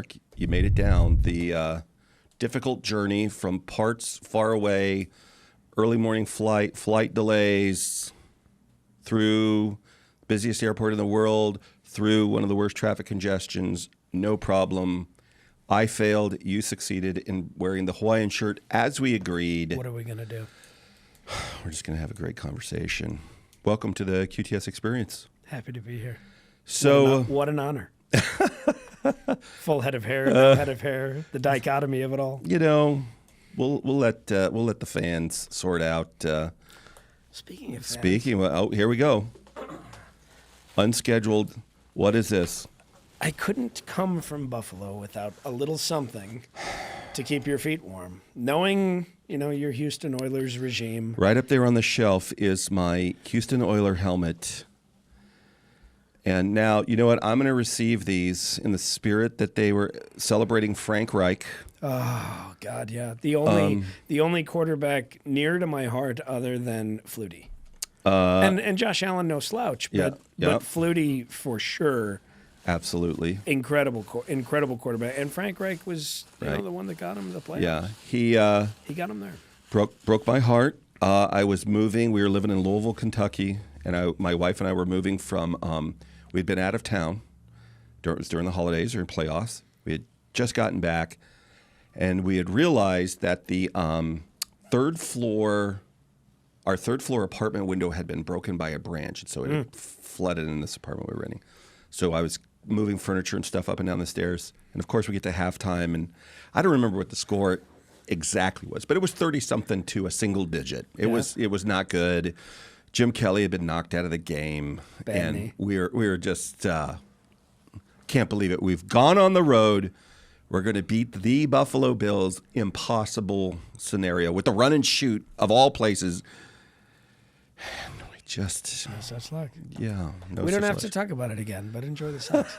Mark. You made it down the difficult journey from parts far away, early morning flight delays, through busiest airport in the world, through one of the worst traffic congestions, no problem. I failed. You succeeded in wearing the Hawaiian shirt as we agreed. What are we going to do? We're just going to have a great conversation. Welcome to the QTS Experience. Happy to be here. So, what an honor. Full head of hair, no head of hair, the dichotomy of it all. You know, we'll let the fans sort out. Speaking of fans. Oh, here we go. Unscheduled. What is this? I couldn't come from Buffalo without a little something to keep your feet warm. Knowing, your Houston Oilers regime. Right up there on the shelf is my Houston Oiler helmet. And now, you know what? I'm going to receive these in the spirit that they were celebrating Frank Reich. Oh, God, yeah. The only quarterback near to my heart other than Flutie. And Josh Allen, no slouch, but Flutie for sure. Absolutely. Incredible quarterback. And Frank Reich was the one that got him the playoffs. Yeah, he got him there. Broke my heart. I was moving. We were living in Louisville, Kentucky, and my wife and I were moving from. We'd been out of town. It was during the holidays or in playoffs. We had just gotten back, and we had realized that the third floor apartment window had been broken by a branch, and so it had flooded in this apartment we were renting. So I was moving furniture and stuff up and down the stairs, and of course we get to halftime, and I don't remember what the score exactly was, but it was 30-something to a single digit. It was not good. Jim Kelly had been knocked out of the game, and we were just can't believe it. We've gone on the road. We're going to beat the Buffalo Bills. Impossible scenario with the run and shoot of all places. No such luck. Yeah. We don't have to talk about it again, but enjoy the Sox.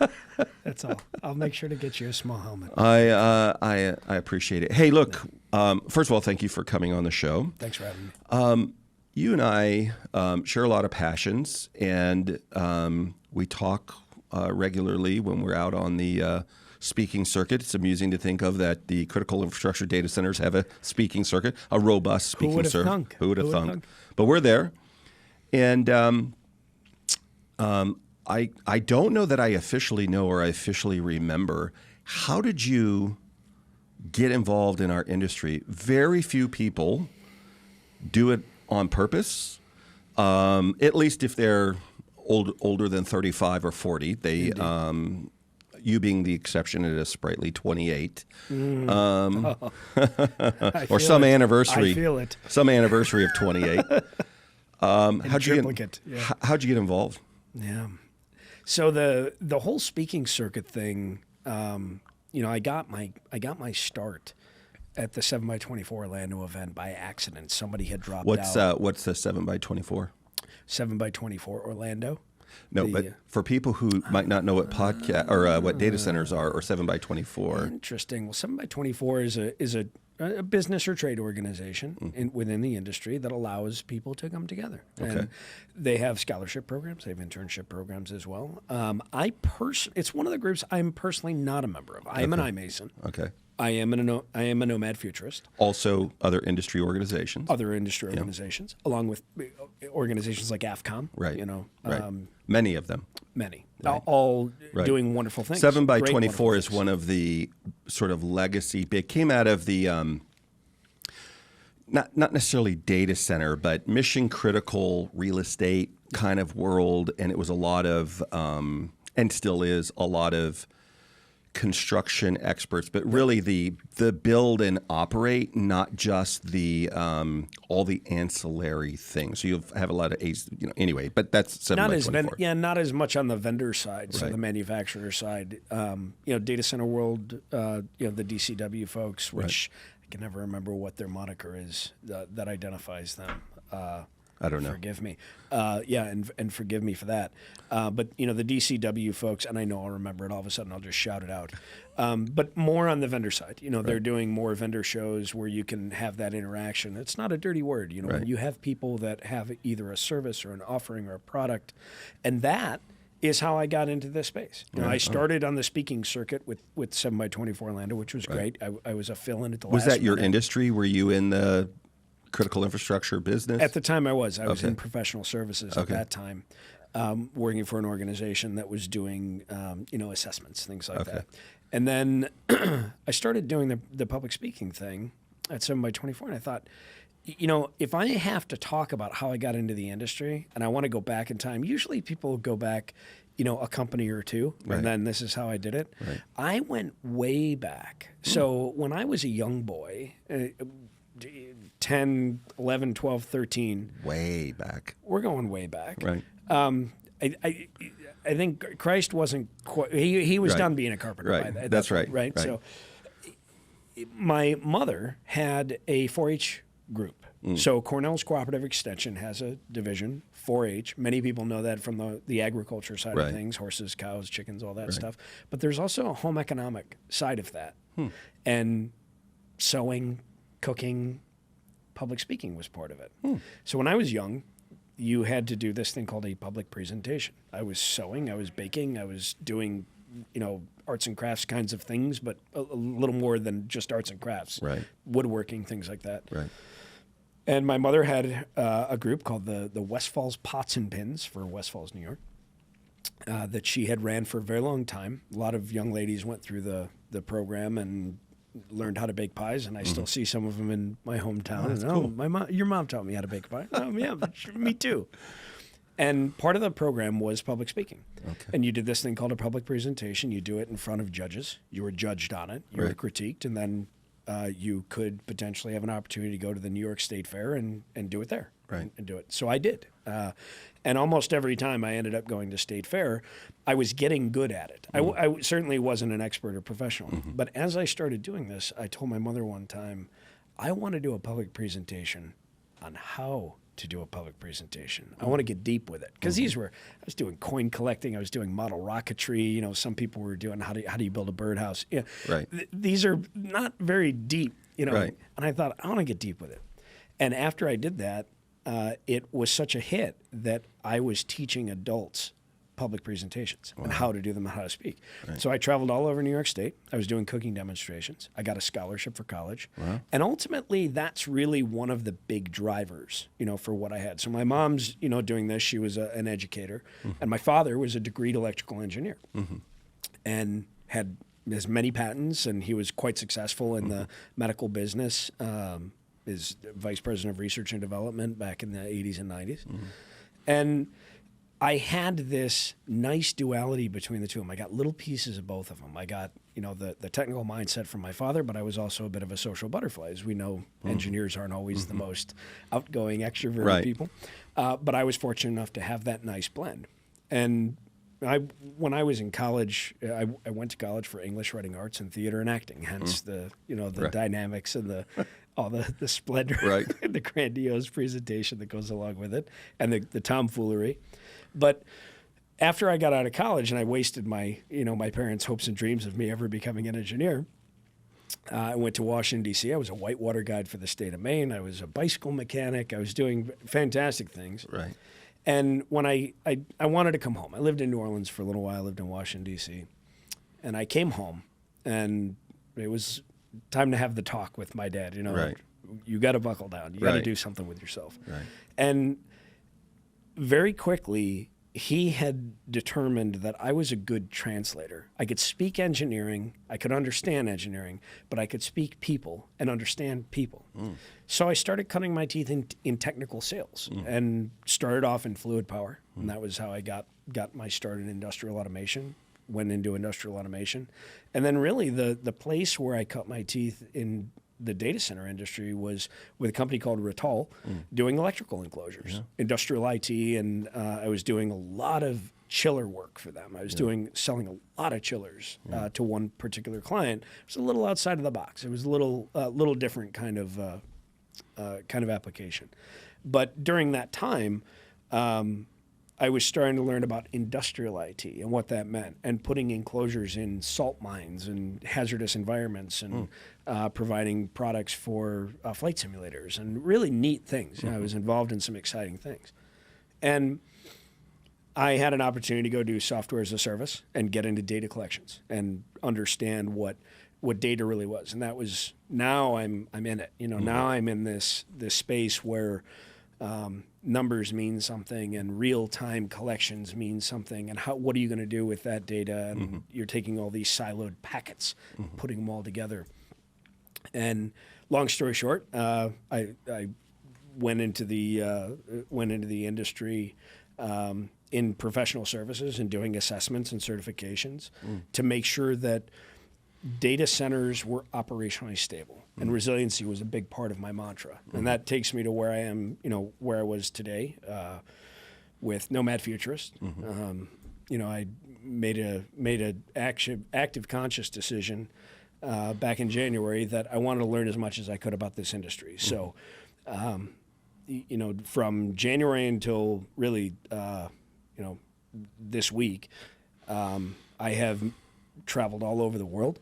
That's all. I'll make sure to get you a small helmet. I appreciate it. Hey, look. First of all, thank you for coming on the show. Thanks for having me. You and I share a lot of passions, and we talk regularly when we're out on the speaking circuit. It's amusing to think of that the critical infrastructure data centers have a speaking circuit, a robust speaking circuit. Who would have thunk? But we're there. And I don't know that I officially know or I officially remember. How did you get involved in our industry? Very few people do it on purpose, at least if they're older than 35 or 40. They, you being the exception at a sprightly 28, or some anniversary. I feel it. Some anniversary of 28. How'd you get involved? Yeah. So the whole speaking circuit thing, I got my start at the 7x24 Orlando event by accident. Somebody had dropped out. What's the 7x24? 7x24 Orlando. No, but for people who might not know what podcast or what data centers are, or 7x24. Interesting. Well, 7x24 is a business or trade organization within the industry that allows people to come together. Okay. And they have scholarship programs. They have internship programs as well. It's one of the groups I'm personally not a member of. I am an iMason. Okay. I am a Nomad Futurist. Also, other industry organizations. Along with organizations like AFCOM. Right. Many of them. Many. Right. All right. doing wonderful things. 7x24 is one of the sort of legacy. It came out of the not necessarily data center, but mission critical real estate kind of world, and it was a lot of and still is a lot of construction experts, but really the build and operate, not just the all the ancillary things. So you'll have a lot of anyway, but that's 7x24. Not as much on the vendor side, so Right. the manufacturer side. Data center world, the DCW folks, which I can never remember what their moniker is that identifies them. I don't know. Forgive me. And forgive me for that. But, the DCW folks, and I know I'll remember it all of a sudden, I'll just shout it out. But more on the vendor side. They're doing more vendor shows where you can have that interaction. It's not a dirty word. When you have people that have either a service or an offering or a product, and that is how I got into this space. You know, I started on the speaking circuit with 7x24 Orlando, which was great. I was a fill-in at the last Was that your minute. industry? Were you in the critical infrastructure business? At the time, I was. I was in professional services at that time, working for an organization that was doing, assessments, things like that. And then I started doing the public speaking thing at 7x24, and I thought, if I have to talk about how I got into the industry and I want to go back in time, usually people go back, a company or two, and then this is how I did it. Right. I went way back. So when I was a young boy, 10, 11, 12, 13. Way back. We're going way back. Right. I think Christ wasn't quite, he was done being a carpenter by that. That's right. Right. So my mother had a 4-H group. So Cornell's Cooperative Extension has a division, 4-H. Many people know that from the agriculture side of things, horses, cows, chickens, all that stuff. But there's also a home economic side of that. And sewing, cooking, public speaking was part of it. So when I was young, you had to do this thing called a public presentation. I was sewing, I was baking, I was doing, arts and crafts kinds of things, but a little more than just arts and crafts. Right. Woodworking, things like that. Right. And my mother had a group called the Westfalls Pots and Pins for West Falls, New York, that she had ran for a very long time. A lot of young ladies went through the program and learned how to bake pies, and I still see some of them in my hometown. That's cool. Your mom taught me how to bake a pie. Yeah, me too. And part of the program was public speaking. Okay. And you did this thing called a public presentation. You do it in front of judges. You were judged on it. You were critiqued, and then you could potentially have an opportunity to go to the New York State Fair and do it there. Right. And do it. So I did. And almost every time I ended up going to State Fair, I was getting good at it. I certainly wasn't an expert or professional. But as I started doing this, I told my mother one time, I want to do a public presentation on how to do a public presentation. I want to get deep with it. Because I was doing coin collecting, I was doing model rocketry, some people were doing how do you build a birdhouse. Yeah. Right. These are not very deep, Right. And I thought, I want to get deep with it. And after I did that, it was such a hit that I was teaching adults public presentations and how to do them and how to speak. Right. So I traveled all over New York State. I was doing cooking demonstrations. I got a scholarship for college. Wow. And ultimately, that's really one of the big drivers, for what I had. So my mom's, doing this. She was an educator. And my father was a degreed electrical engineer and had as many patents, and he was quite successful in the medical business. Is vice president of research and development back in the 80s and 90s. And I had this nice duality between the two of them. I got little pieces of both of them. I got, the technical mindset from my father, but I was also a bit of a social butterfly. As we know, engineers aren't always the most outgoing, extroverted people. But I was fortunate enough to have that nice blend. And when I was in college, I went to college for English, writing arts, and theater and acting. Hence the dynamics and all the splendor, and the grandiose presentation that goes along with it, and the tomfoolery. But after I got out of college and I wasted my parents' hopes and dreams of me ever becoming an engineer, I went to Washington, D.C. I was a whitewater guide for the state of Maine. I was a bicycle mechanic. I was doing fantastic things. Right. And when I wanted to come home, I lived in New Orleans for a little while. I lived in Washington, D.C. And I came home, and it was time to have the talk with my dad. Right. You got to buckle down. You got to do something with yourself. Right. And very quickly, he had determined that I was a good translator. I could speak engineering, I could understand engineering, but I could speak people and understand people. So I started cutting my teeth in technical sales and started off in fluid power. And that was how I got my start in industrial automation, went into industrial automation. And then really the place where I cut my teeth in the data center industry was with a company called Rittal doing electrical enclosures, industrial IT, and I was doing a lot of chiller work for them. I was selling a lot of chillers to one particular client. It was a little outside of the box. It was a little different kind of application. But during that time, I was starting to learn about industrial IT and what that meant, and putting enclosures in salt mines and hazardous environments, and providing products for flight simulators and really neat things. I was involved in some exciting things. And I had an opportunity to go do software as a service and get into data collections and understand what data really was. And that was, now I'm in it. Now I'm in this space where numbers mean something and real-time collections mean something, and what are you going to do with that data? And you're taking all these siloed packets, putting them all together. And long story short, I went into the industry in professional services and doing assessments and certifications to make sure that data centers were operationally stable. And resiliency was a big part of my mantra. And that takes me to where I am, where I was today with Nomad Futurist. I made a active conscious decision back in January that I wanted to learn as much as I could about this industry. So, from January until really, this week, I have traveled all over the world.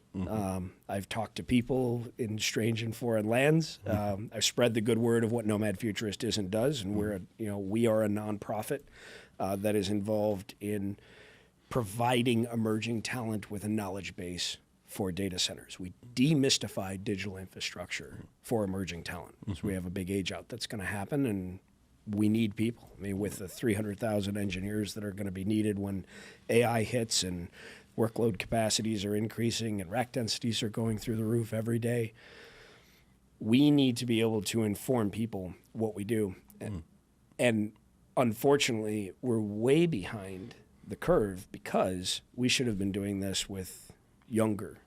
I've talked to people in strange and foreign lands. I've spread the good word of what Nomad Futurist is and does, and we are a nonprofit that is involved in providing emerging talent with a knowledge base for data centers. We demystify digital infrastructure for emerging talent. So we have a big age out that's going to happen, and we need people. I mean, with the 300,000 engineers that are going to be needed when AI hits and workload capacities are increasing and rack densities are going through the roof every day, we need to be able to inform people what we do. And unfortunately, we're way behind the curve because we should have been doing this with younger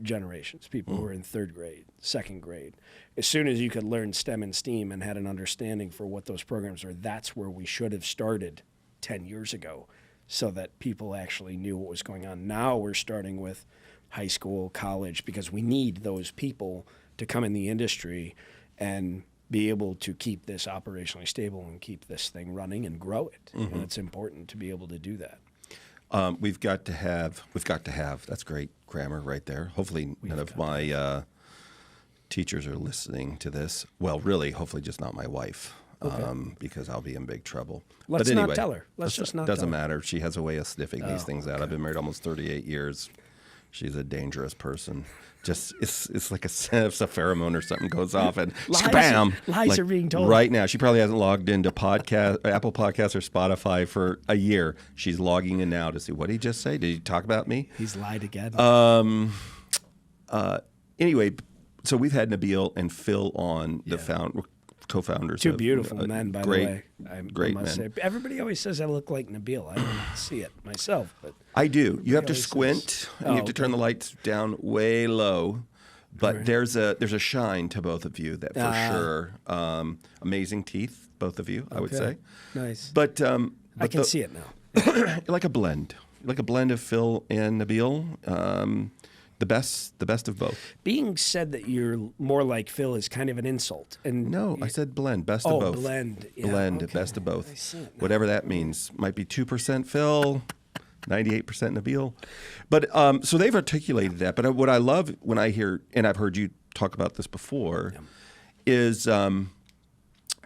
generations, people who are in third grade, second grade. As soon as you could learn STEM and STEAM and had an understanding for what those programs are, that's where we should have started 10 years ago so that people actually knew what was going on. Now we're starting with high school, college, because we need those people to come in the industry and be able to keep this operationally stable and keep this thing running and grow it. And it's important to be able to do that. We've got to have, that's great grammar right there. Hopefully none of my teachers are listening to this. Well, really, hopefully just not my wife, because I'll be in big trouble. Let's but anyway, not tell her. Let's just not doesn't tell matter. She has a way of sniffing these things out. I've been married almost 38 years. She's a dangerous person. Just it's like a pheromone or something goes off and spam. Lies are being told. Right now. She probably hasn't logged into Apple Podcasts or Spotify for a year. She's logging in now to see what did he just say. Did he talk about me? He's lied again. Anyway, so we've had Nabil and Phil on, the co-founders. Two beautiful men, by the way. Great I must men. say. Everybody always says I look like Nabil. I don't see it myself, but I do. You have to always squint. And you have to turn the lights down way low. But there's a shine to both of you that for sure. Amazing teeth, both of you, I would say. Nice. But I can see it now. like a blend of Phil and Nabil. The best of both. Being said that you're more like Phil is kind of an insult. And No, I said blend, best of both. Blend. Yeah, Blend, okay. best of both. I see it now. Whatever that means. Might be 2% Phil, 98% Nabil. But so they've articulated that. But what I love when I hear, and I've heard you talk about this before, is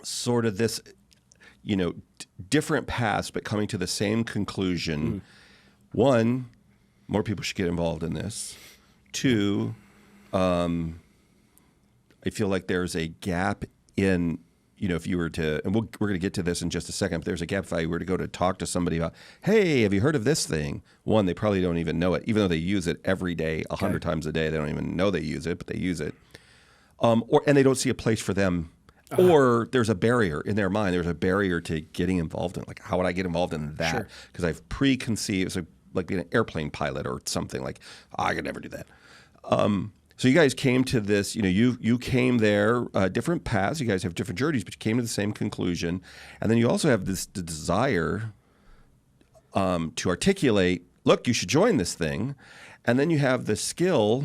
sort of this, different paths, but coming to the same conclusion. One, more people should get involved in this. Two, I feel like there's a gap in, if you were to, and we're going to get to this in just a second, but there's a gap if I were to go to talk to somebody about, hey, have you heard of this thing? One, they probably don't even know it, even though they use it every day, 100 times a day. They don't even know they use it, but they use it. And they don't see a place for them. Or there's a barrier in their mind. There's a barrier to getting involved in, like, how would I get involved in that? Because I've preconceived, it's like being an airplane pilot or something, like, I could never do that. So you guys came to this, you came there, different paths. You guys have different journeys, but you came to the same conclusion. And then you also have this desire to articulate, look, you should join this thing. And then you have the skill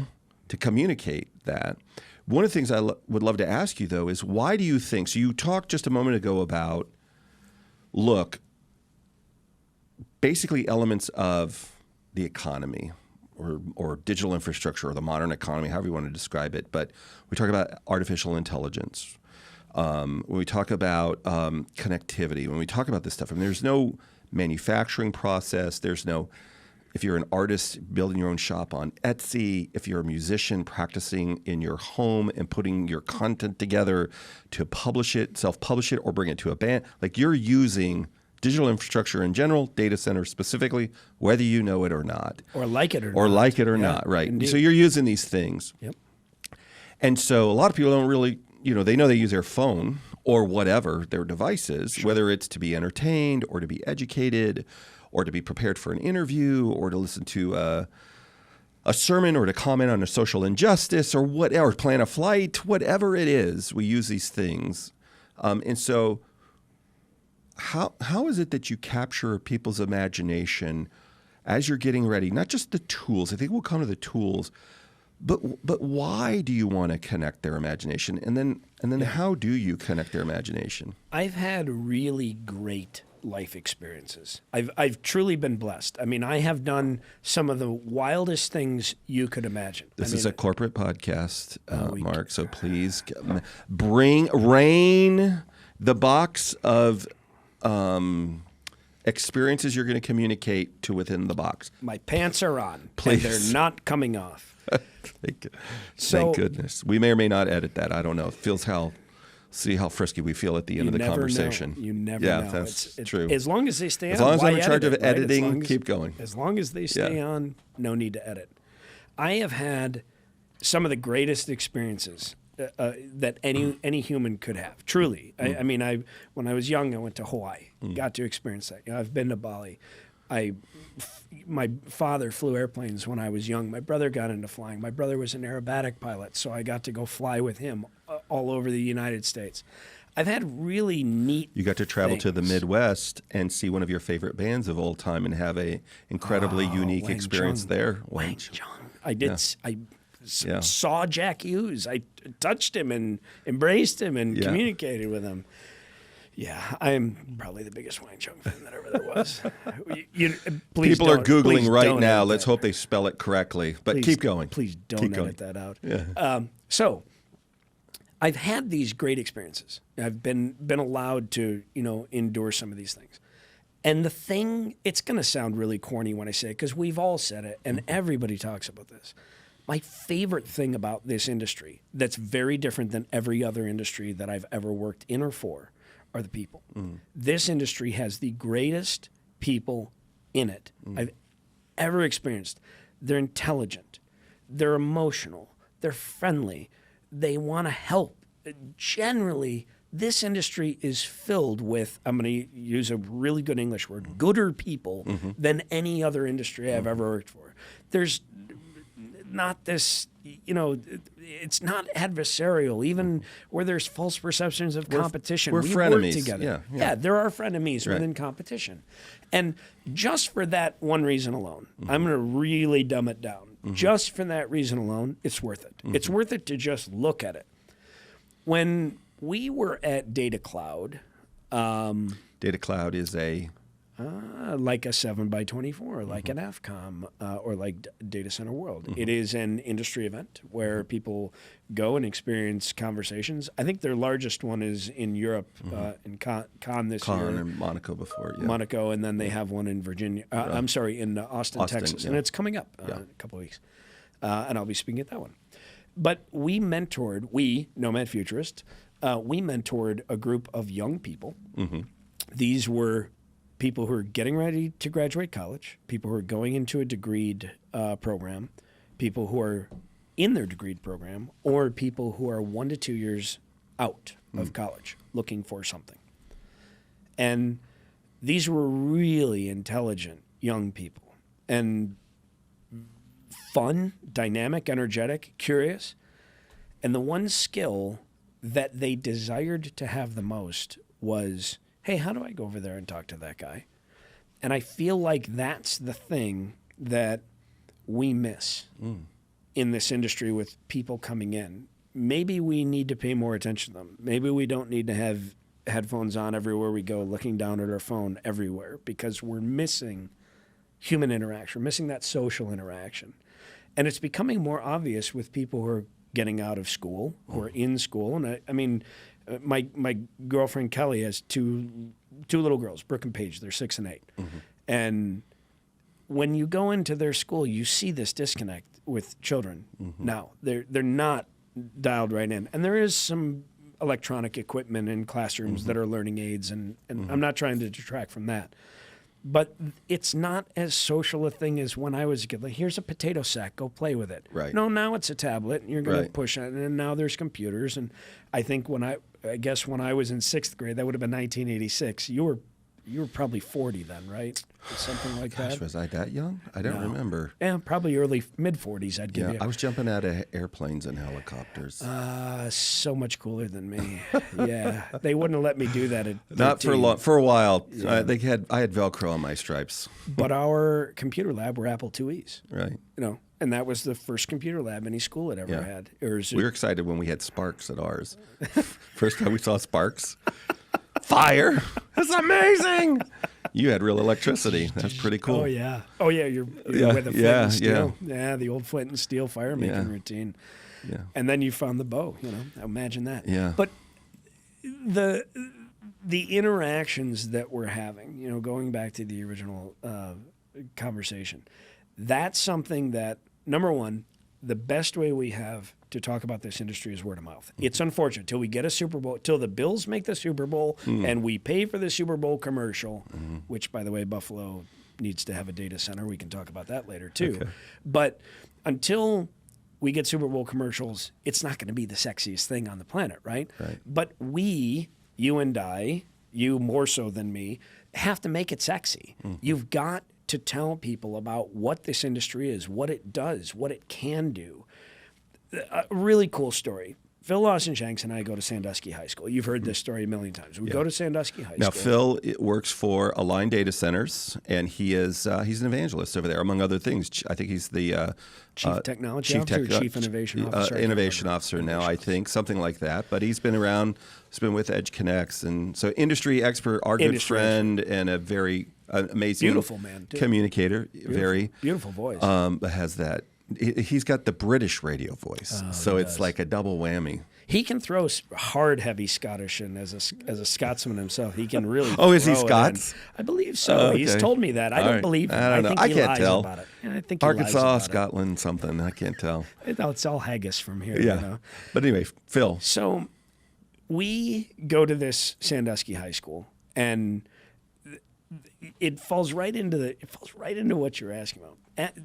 to communicate that. One of the things I would love to ask you, though, is why do you think, so you talked just a moment ago about, look, basically elements of the economy or digital infrastructure or the modern economy, however you want to describe it. But we talk about artificial intelligence. When we talk about connectivity, when we talk about this stuff, there's no manufacturing process. There's no, if you're an artist building your own shop on Etsy, if you're a musician practicing in your home and putting your content together to publish it, self-publish it, or bring it to a band, like you're using digital infrastructure in general, data centers specifically, whether you know it or not. Or like it or not. Or like it or not, right. Indeed. So you're using these things. Yep. And so a lot of people don't really, they know they use their phone or whatever their device is, whether it's to be entertained or to be educated or to be prepared for an interview or to listen to a sermon or to comment on a social injustice or whatever, plan a flight, whatever it is, we use these things. And so how is it that you capture people's imagination as you're getting ready? Not just the tools. I think we'll come to the tools, but why do you want to connect their imagination? And then how do you connect their imagination? I've had really great life experiences. I've truly been blessed. I mean, I have done some of the wildest things you could imagine. This is a corporate podcast, Mark, so please rain the box of experiences you're going to communicate to within the box. My pants are on, Please. and they're not coming off. Thank goodness. We may or may not edit that. I don't know. It feels see how frisky we feel at the end of the conversation. You never know. That's true. As long as they stay on. As long as I'm in why charge of edit it, right? editing, keep going. As long as they stay on, no need to edit. I have had some of the greatest experiences that any human could have. Truly. I mean, when I was young, I went to Hawaii, got to experience that. I've been to Bali. My father flew airplanes when I was young. My brother got into flying. My brother was an aerobatic pilot, so I got to go fly with him all over the United States. I've had really neat You got to travel to the things. Midwest and see one of your favorite bands of all time and have a incredibly unique Wang experience Chung. there. Wang Chung. I did. Yeah. Saw Jack Hughes. I touched him and embraced him and communicated with him. Yeah, I'm probably the biggest Wang Chung fan that ever there was. Please People are Googling right don't now. edit Let's that. hope they spell it correctly. But Please, keep going. Please don't Keep going. edit that out. Yeah. So I've had these great experiences. I've been allowed to, endure some of these things. And the thing, it's going to sound really corny when I say it, because we've all said it, and everybody talks about this. My favorite thing about this industry that's very different than every other industry that I've ever worked in or for are the people. This industry has the greatest people in it I've ever experienced. They're intelligent. They're emotional. They're friendly. They want to help. Generally, this industry is filled with, I'm going to use a really good English word, gooder people than any other industry I've ever worked for. There's not this, it's not adversarial, even where there's false perceptions of competition. We're we frenemies. work together. Yeah. There are frenemies within competition. And just for that one reason alone, I'm going to really dumb it down. Just for that reason alone, it's worth it. It's worth it to just look at it. When we were at Data Cloud, Data Cloud is like a 7x24, like an AFCOM, or like Data Center World. It is an industry event where people go and experience conversations. I think their largest one is in Europe, in Cannes this year. Cannes and Monaco before. Yeah. Monaco, and then they have one in Virginia. I'm sorry, in Austin, Texas. And it's coming up in a couple of weeks. And I'll be speaking at that one. But we, Nomad Futurist, we mentored a group of young people. These were people who are getting ready to graduate college, people who are going into a degreed program, people who are in their degreed program, or people who are 1 to 2 years out of college looking for something. And these were really intelligent young people and fun, dynamic, energetic, curious. And the one skill that they desired to have the most was, hey, how do I go over there and talk to that guy? And I feel like that's the thing that we miss in this industry with people coming in. Maybe we need to pay more attention to them. Maybe we don't need to have headphones on everywhere we go, looking down at our phone everywhere, because we're missing human interaction, we're missing that social interaction. And it's becoming more obvious with people who are getting out of school, who are in school. And I mean, my girlfriend Kelly has 2 2 little girls, Brooke and Paige. They're 6 and 8. And when you go into their school, you see this disconnect with children. Now they're not dialed right in, and there is some electronic equipment in classrooms that are learning aids, and I'm not trying to detract from that. But it's not as social a thing as when I was a kid. Like, here's a potato sack, go play with it. Right. No, now it's a tablet, and you're going to push it, and now there's computers. And I think when I was in 6th grade, that would have been 1986. You were probably 40 then, right? Something like that. Was I that young? I don't remember. Yeah, probably mid-40s, I'd give you. I was jumping out of airplanes and helicopters. So much cooler than me. Yeah, they wouldn't have let me do that at 13. Not for long. For a while, I had Velcro on my stripes. But our computer lab were Apple IIe's. Right. And that was the first computer lab any school had ever had. We were excited when we had Sparks at ours. First time we saw Sparks. Fire! That's amazing. You had real electricity. That's pretty cool. Oh yeah. You're with a flint and steel. Yeah, the old flint and steel fire making routine. Yeah. And then you found the bow. Imagine that. Yeah. But the interactions that we're having, going back to the original conversation, that's something that, number one, the best way we have to talk about this industry is word of mouth. It's unfortunate till we get a Super Bowl, till the Bills make the Super Bowl and we pay for the Super Bowl commercial, which, by the way, Buffalo needs to have a data center. We can talk about that later too. Okay. But until we get Super Bowl commercials, it's not going to be the sexiest thing on the planet, right? But we, you and I, you more so than me, have to make it sexy. You've got to tell people about what this industry is, what it does, what it can do. A really cool story. Phil Lawson-Shanks and I go to Sandusky High School. You've heard this story a million times. We go to Sandusky High School. Now, Phil works for Align Data Centers, and he's an evangelist over there, among other things. I think he's the Chief Technology Officer or Chief Innovation Officer? Innovation Officer now, I think, something like that. But he's been around. He's been with Edge Connects, and so industry expert, our good friend, and a very amazing beautiful man, too. Communicator. Very beautiful voice. Has that. He's got the British radio voice, so it's like a double whammy. He can throw hard, heavy Scottish, and as a Scotsman himself, he can really. Oh, is he Scots? I believe so. Okay. He's told me that. I don't believe him. I don't know. Think he can't lies tell. About it. I think he Arkansas, lies about Scotland, something. I can't tell. It's all haggis from here. Yeah. But anyway, Phil. So we go to this Sandusky High School, and it falls right into what you're asking about.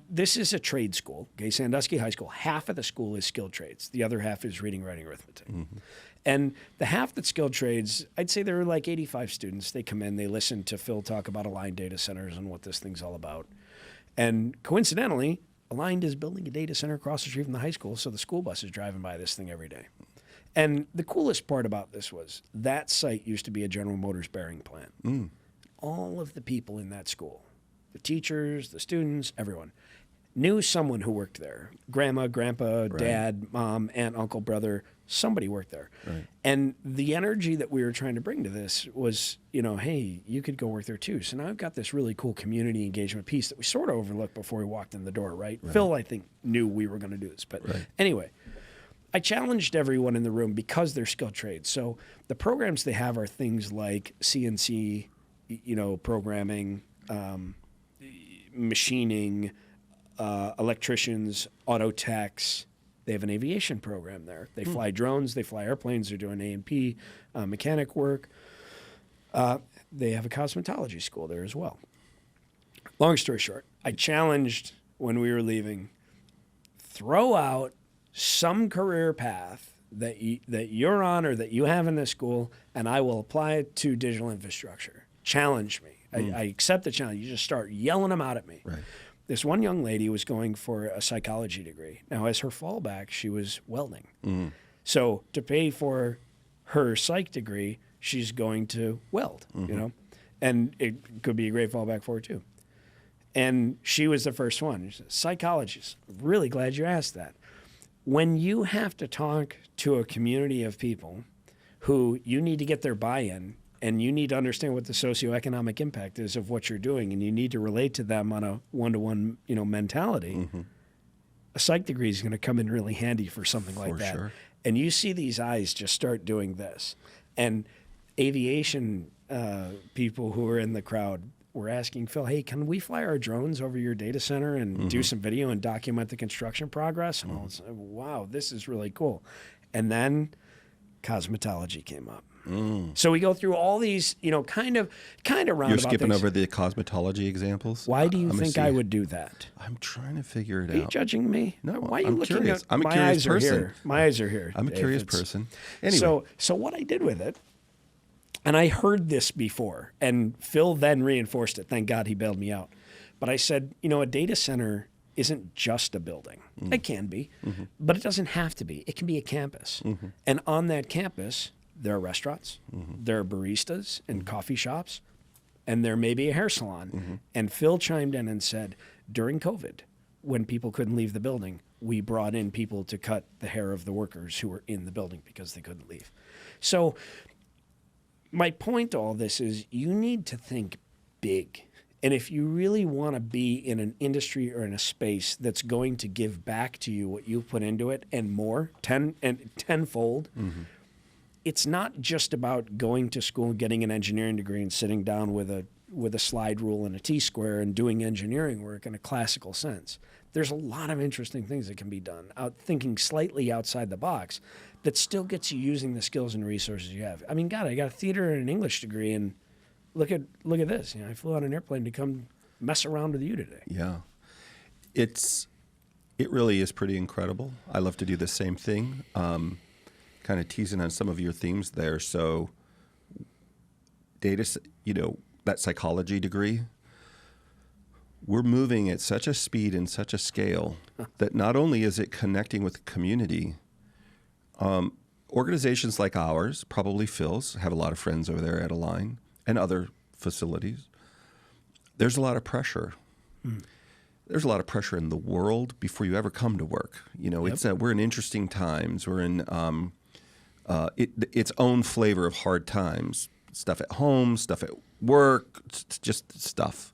This is a trade school, okay? Sandusky High School. Half of the school is skilled trades. The other half is reading, writing, arithmetic. And the half that's skilled trades, I'd say there are like 85 students. They come in, they listen to Phil talk about Aligned Data Centers and what this thing's all about. And coincidentally, Aligned is building a data center across the street from the high school, so the school bus is driving by this thing every day. And the coolest part about this was that site used to be a General Motors bearing plant. All of the people in that school, the teachers, the students, everyone, knew someone who worked there. Grandma, grandpa, dad, mom, aunt, uncle, brother, somebody worked there. Right. And the energy that we were trying to bring to this was, hey, you could go work there too. So now I've got this really cool community engagement piece that we sort of overlooked before we walked in the door, right? Phil, I think, knew we were going to do this. But anyway, I challenged everyone in the room because they're skilled trades. So the programs they have are things like CNC, programming, machining, electricians, auto techs. They have an aviation program there. They fly drones, they fly airplanes, they're doing A&P, mechanic work. They have a cosmetology school there as well. Long story short, I challenged when we were leaving, throw out some career path that you're on or that you have in this school, and I will apply it to digital infrastructure. Challenge me. I accept the challenge. You just start yelling them out at me. Right. This one young lady was going for a psychology degree. Now, as her fallback, she was welding. So to pay for her psych degree, she's going to weld, and it could be a great fallback for her too. And she was the first one. She said, psychologist, really glad you asked that. When you have to talk to a community of people who you need to get their buy-in, and you need to understand what the socioeconomic impact is of what you're doing, and you need to relate to them on a one-to-one, mentality, a psych degree is going to come in really handy for something like that. Sure. And you see these eyes just start doing this. And aviation, people who were in the crowd were asking Phil, hey, can we fly our drones over your data center and do some video and document the construction progress? And I was like, wow, this is really cool. And then cosmetology came up. So we go through all these, kind of roundabout You're skipping things. over the cosmetology examples? Why do you think I would do that? I'm trying to figure it out. Are you judging me? No, Why are you I'm looking curious. at I'm a my curious eyes person. Are here. My eyes are here. I'm a Dave. curious It's- person. Anyway. So what I did with it, and I heard this before, and Phil then reinforced it. Thank God he bailed me out. But I said, a data center isn't just a building. It can be, but it doesn't have to be. It can be a campus. And on that campus, there are restaurants, there are baristas and coffee shops, and there may be a hair salon. And Phil chimed in and said, during COVID, when people couldn't leave the building, we brought in people to cut the hair of the workers who were in the building because they couldn't leave. So my point to all this is you need to think big. And if you really want to be in an industry or in a space that's going to give back to you what you put into it and more, tenfold, it's not just about going to school and getting an engineering degree and sitting down with a slide rule and a T-square and doing engineering work in a classical sense. There's a lot of interesting things that can be done, thinking slightly outside the box, that still gets you using the skills and resources you have. I mean, God, I got a theater and an English degree, and look at this. I flew on an airplane to come mess around with you today. Yeah. It really is pretty incredible. I love to do the same thing. Kind of teasing on some of your themes there. So data, that psychology degree, we're moving at such a speed and such a scale that not only is it connecting with the community, organizations like ours, probably Phil's, have a lot of friends over there at Align and other facilities. There's a lot of pressure. There's a lot of pressure in the world before you ever come to work. We're in interesting times. We're in its own flavor of hard times. Stuff at home, stuff at work, just stuff.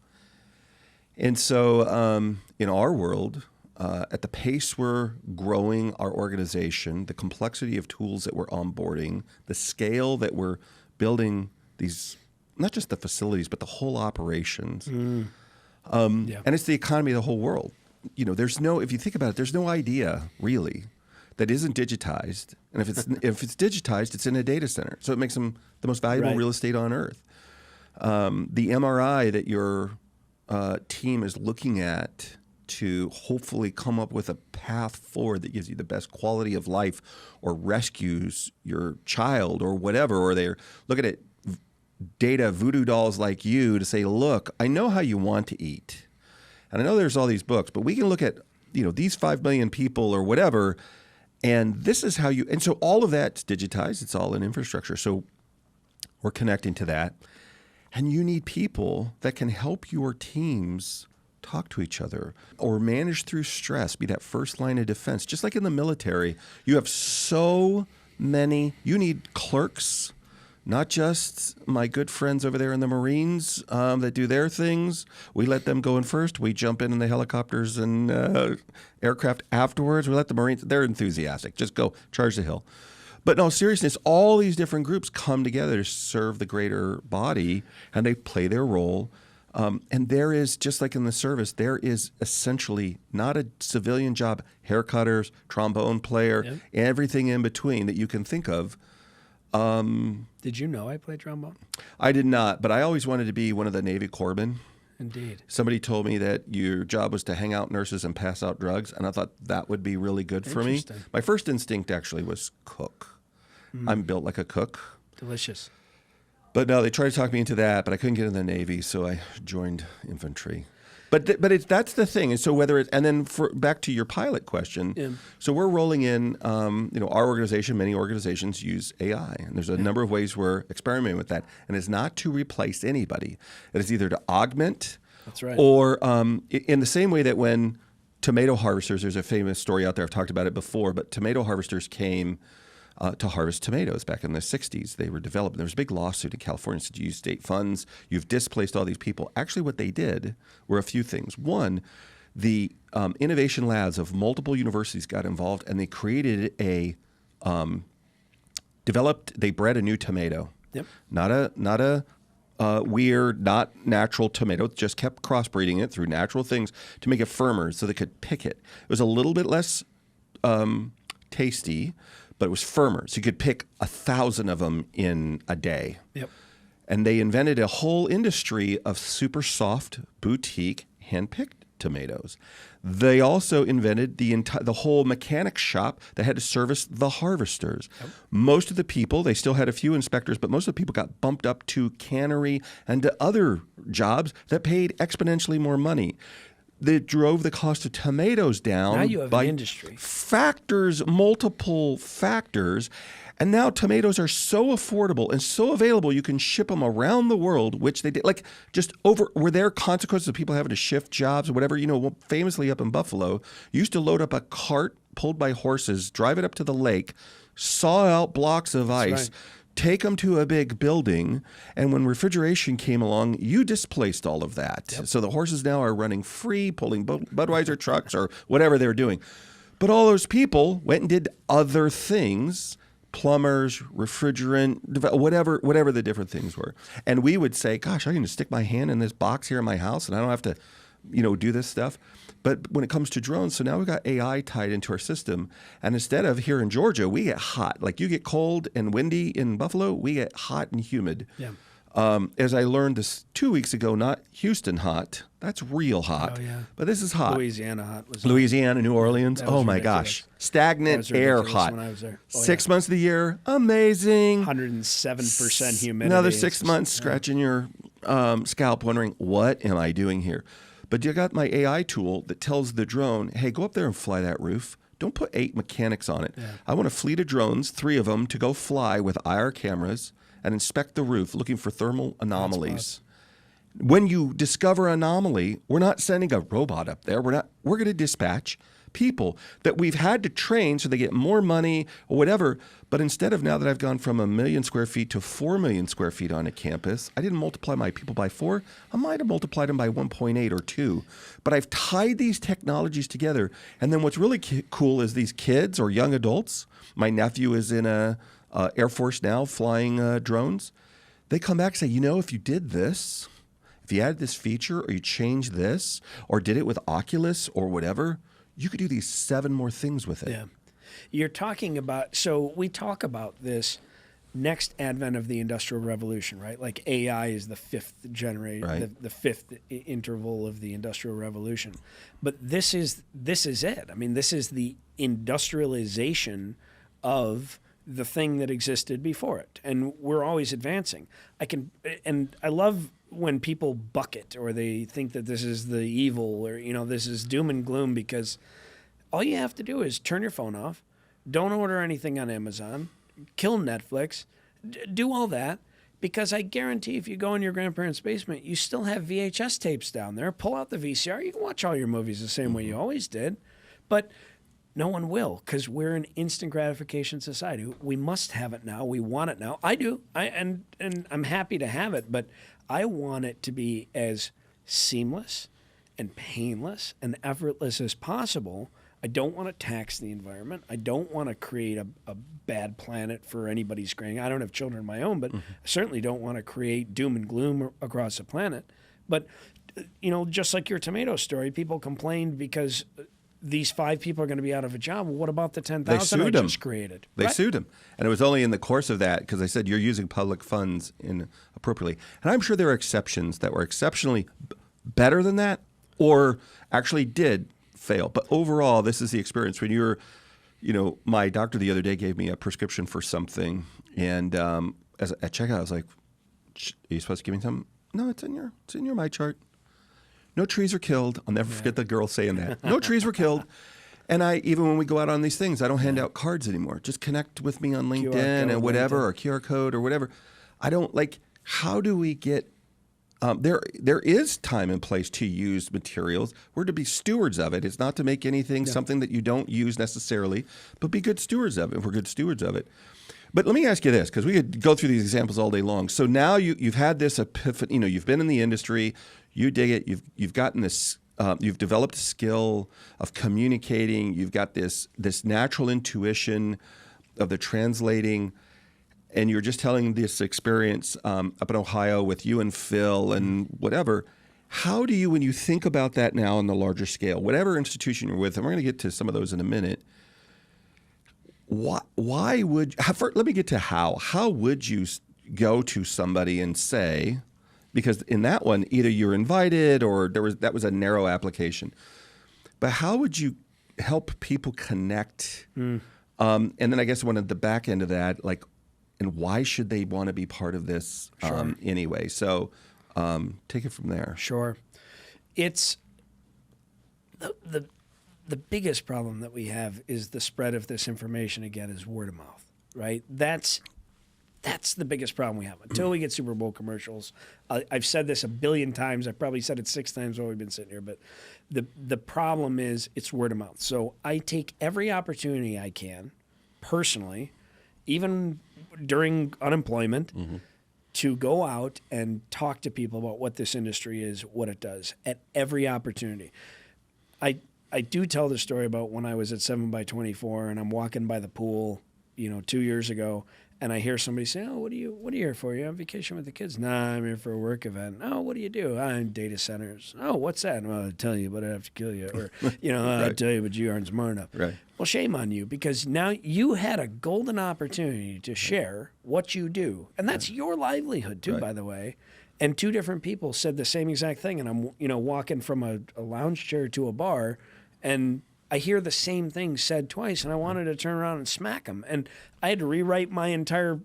And so in our world, at the pace we're growing our organization, the complexity of tools that we're onboarding, the scale that we're building these, not just the facilities, but the whole operations. And it's the economy of the whole world. If you think about it, there's no idea really that isn't digitized. And if it's digitized, it's in a data center. So it makes them the most valuable real estate on earth. The MRI that your team is looking at to hopefully come up with a path forward that gives you the best quality of life or rescues your child or whatever, or they're looking at data voodoo dolls like you to say, look, I know how you want to eat. And I know there's all these books, but we can look at, these 5 million people or whatever, and this is how you, and so all of that's digitized. It's all in infrastructure. So we're connecting to that. And you need people that can help your teams talk to each other or manage through stress, be that first line of defense. Just like in the military, you have so many, you need clerks, not just my good friends over there in the Marines that do their things. We let them go in first. We jump in the helicopters and aircraft afterwards. We let the Marines, they're enthusiastic. Just go, charge the hill. But no, seriousness, all these different groups come together to serve the greater body, and they play their role. And there is, just like in the service, there is essentially not a civilian job, haircutters, trombone player, everything in between that you can think of. Did you know I played trombone? I did not, but I always wanted to be one of the Navy corpsmen. Indeed. Somebody told me that your job was to hang out nurses and pass out drugs, and I thought that would be really good for me. My first instinct actually was cook. I'm built like a cook. Delicious. But no, they tried to talk me into that, but I couldn't get in the Navy, so I joined infantry. But that's the thing. And so and then back to your pilot question. So we're rolling in, our organization, many organizations use AI, and there's a number of ways we're experimenting with that. And it's not to replace anybody. It is either to augment, that's right, or in the same way that when tomato harvesters, there's a famous story out there, I've talked about it before, but tomato harvesters came to harvest tomatoes back in the 60s. They were developed. There was a big lawsuit in California that said, you use state funds, you've displaced all these people. Actually, what they did were a few things. One, the innovation labs of multiple universities got involved, and they created they bred a new tomato. Yep. Not a we're not natural tomatoes, just kept crossbreeding it through natural things to make it firmer so they could pick it. It was a little bit less tasty, but it was firmer. So you could pick 1,000 of them in a day. Yep. And they invented a whole industry of super soft, boutique, hand-picked tomatoes. They also invented the whole mechanic shop that had to service the harvesters. Yep. Most of the people, they still had a few inspectors, but most of the people got bumped up to cannery and to other jobs that paid exponentially more money. They drove the cost of tomatoes down. Now you have by an industry. Multiple factors. And now tomatoes are so affordable and so available, you can ship them around the world, which they did. Like, were there consequences of people having to shift jobs or whatever? You know, famously up in Buffalo, you used to load up a cart pulled by horses, drive it up to the lake, saw out blocks of ice, take them to a big building, and when refrigeration came along, you displaced all of that. Yep. So the horses now are running free, pulling Budweiser trucks or whatever they were doing. But all those people went and did other things. Plumbers, refrigerant, whatever the different things were. And we would say, gosh, I can just stick my hand in this box here in my house and I don't have to, do this stuff. But when it comes to drones, so now we've got AI tied into our system. And instead of here in Georgia, we get hot. Like you get cold and windy in Buffalo, we get hot and humid. Yeah. As I learned this 2 weeks ago, not Houston hot. That's real hot. Oh, yeah. But this is hot. Louisiana hot. Louisiana, New Orleans. That was Oh, my ridiculous. gosh. Stagnant air hot. When I was there. 6 months of the year, amazing. 107% humidity. Another 6 months scratching your scalp wondering, what am I doing here? But you got my AI tool that tells the drone, hey, go up there and fly that roof. Don't put 8 mechanics on it. Yeah. I want a fleet of drones, 3 of them, to go fly with IR cameras and inspect the roof looking for thermal anomalies. When you discover an anomaly, we're not sending a robot up there. We're going to dispatch people that we've had to train so they get more money or whatever. But instead of now that I've gone from 1 million square feet to 4 million square feet on a campus, I didn't multiply my people by 4. I might have multiplied them by 1.8 or 2. But I've tied these technologies together. And then what's really cool is these kids or young adults. My nephew is in Air Force now flying drones. They come back and say, if you did this, if you added this feature or you changed this or did it with Oculus or whatever, you could do these 7 more things with it. Yeah. You're talking about, so we talk about this next advent of the Industrial Revolution, right? Like AI is the 5th generation, right. the 5th interval of the Industrial Revolution. But this is it. I mean, this is the industrialization of the thing that existed before it. And we're always advancing. I love when people bucket or they think that this is the evil or, this is doom and gloom, because all you have to do is turn your phone off, don't order anything on Amazon, kill Netflix, do all that, because I guarantee if you go in your grandparents' basement, you still have VHS tapes down there. Pull out the VCR. You can watch all your movies the same way you always did. But no one will, because we're an instant gratification society. We must have it now. We want it now. I do. And I'm happy to have it, but I want it to be as seamless and painless and effortless as possible. I don't want to tax the environment. I don't want to create a bad planet for anybody's grain. I don't have children of my own, but I certainly don't want to create doom and gloom across the planet. But, just like your tomato story, people complained because these 5 people are going to be out of a job. Well, what about the 10,000 I just created? They sued him. And it was only in the course of that, because I said you're using public funds inappropriately. And I'm sure there are exceptions that were exceptionally better than that or actually did fail. But overall, this is the experience. When you're, my doctor the other day gave me a prescription for something. And at checkout, I was like, are you supposed to give me something? No, it's in your my chart. No trees are killed. I'll never forget the girl saying that. No trees were killed. And even when we go out on these things, I don't hand out cards anymore. Just connect with me on LinkedIn and whatever, or QR code or whatever. I don't how do we get, there is time and place to use materials. We're to be stewards of it. It's not to make anything something that you don't use necessarily, but be good stewards of it. We're good stewards of it. But let me ask you this, because we could go through these examples all day long. So now you've had this epiphany, you've been in the industry, you dig it, you've gotten this, you've developed a skill of communicating, you've got this natural intuition of the translating, and you're just telling this experience up in Ohio with you and Phil and whatever. How do you, when you think about that now on the larger scale, whatever institution you're with, and we're going to get to some of those in a minute, why would, let me get to how. How would you go to somebody and say, because in that one, either you're invited or that was a narrow application, but how would you help people connect? And then I guess one at the back end of that, like, and why should they want to be part of this anyway? So take it from there. Sure. It's the biggest problem that we have is the spread of this information, again, is word of mouth, right? That's the biggest problem we have. Until we get Super Bowl commercials, I've said this a billion times. I've probably said it 6 times while we've been sitting here, but the problem is it's word of mouth. So I take every opportunity I can, personally, even during unemployment, to go out and talk to people about what this industry is, what it does, at every opportunity. I do tell the story about when I was at 7x24 and I'm walking by the pool, 2 years ago, and I hear somebody say, "Oh, what are you here for? You on vacation with the kids?" "Nah, I'm here for a work event." "Oh, what do you do?" "I'm data centers." "Oh, what's that?" "Well, I'll tell you, but I have to kill you." Or, I'll tell you, but you aren't smart enough. Right. Well, shame on you, because now you had a golden opportunity to share what you do. And that's your livelihood too, by the way. And 2 different people said the same exact thing. And I'm, walking from a lounge chair to a bar, and I hear the same thing said twice, and I wanted to turn around and smack them. And I had to rewrite my entire,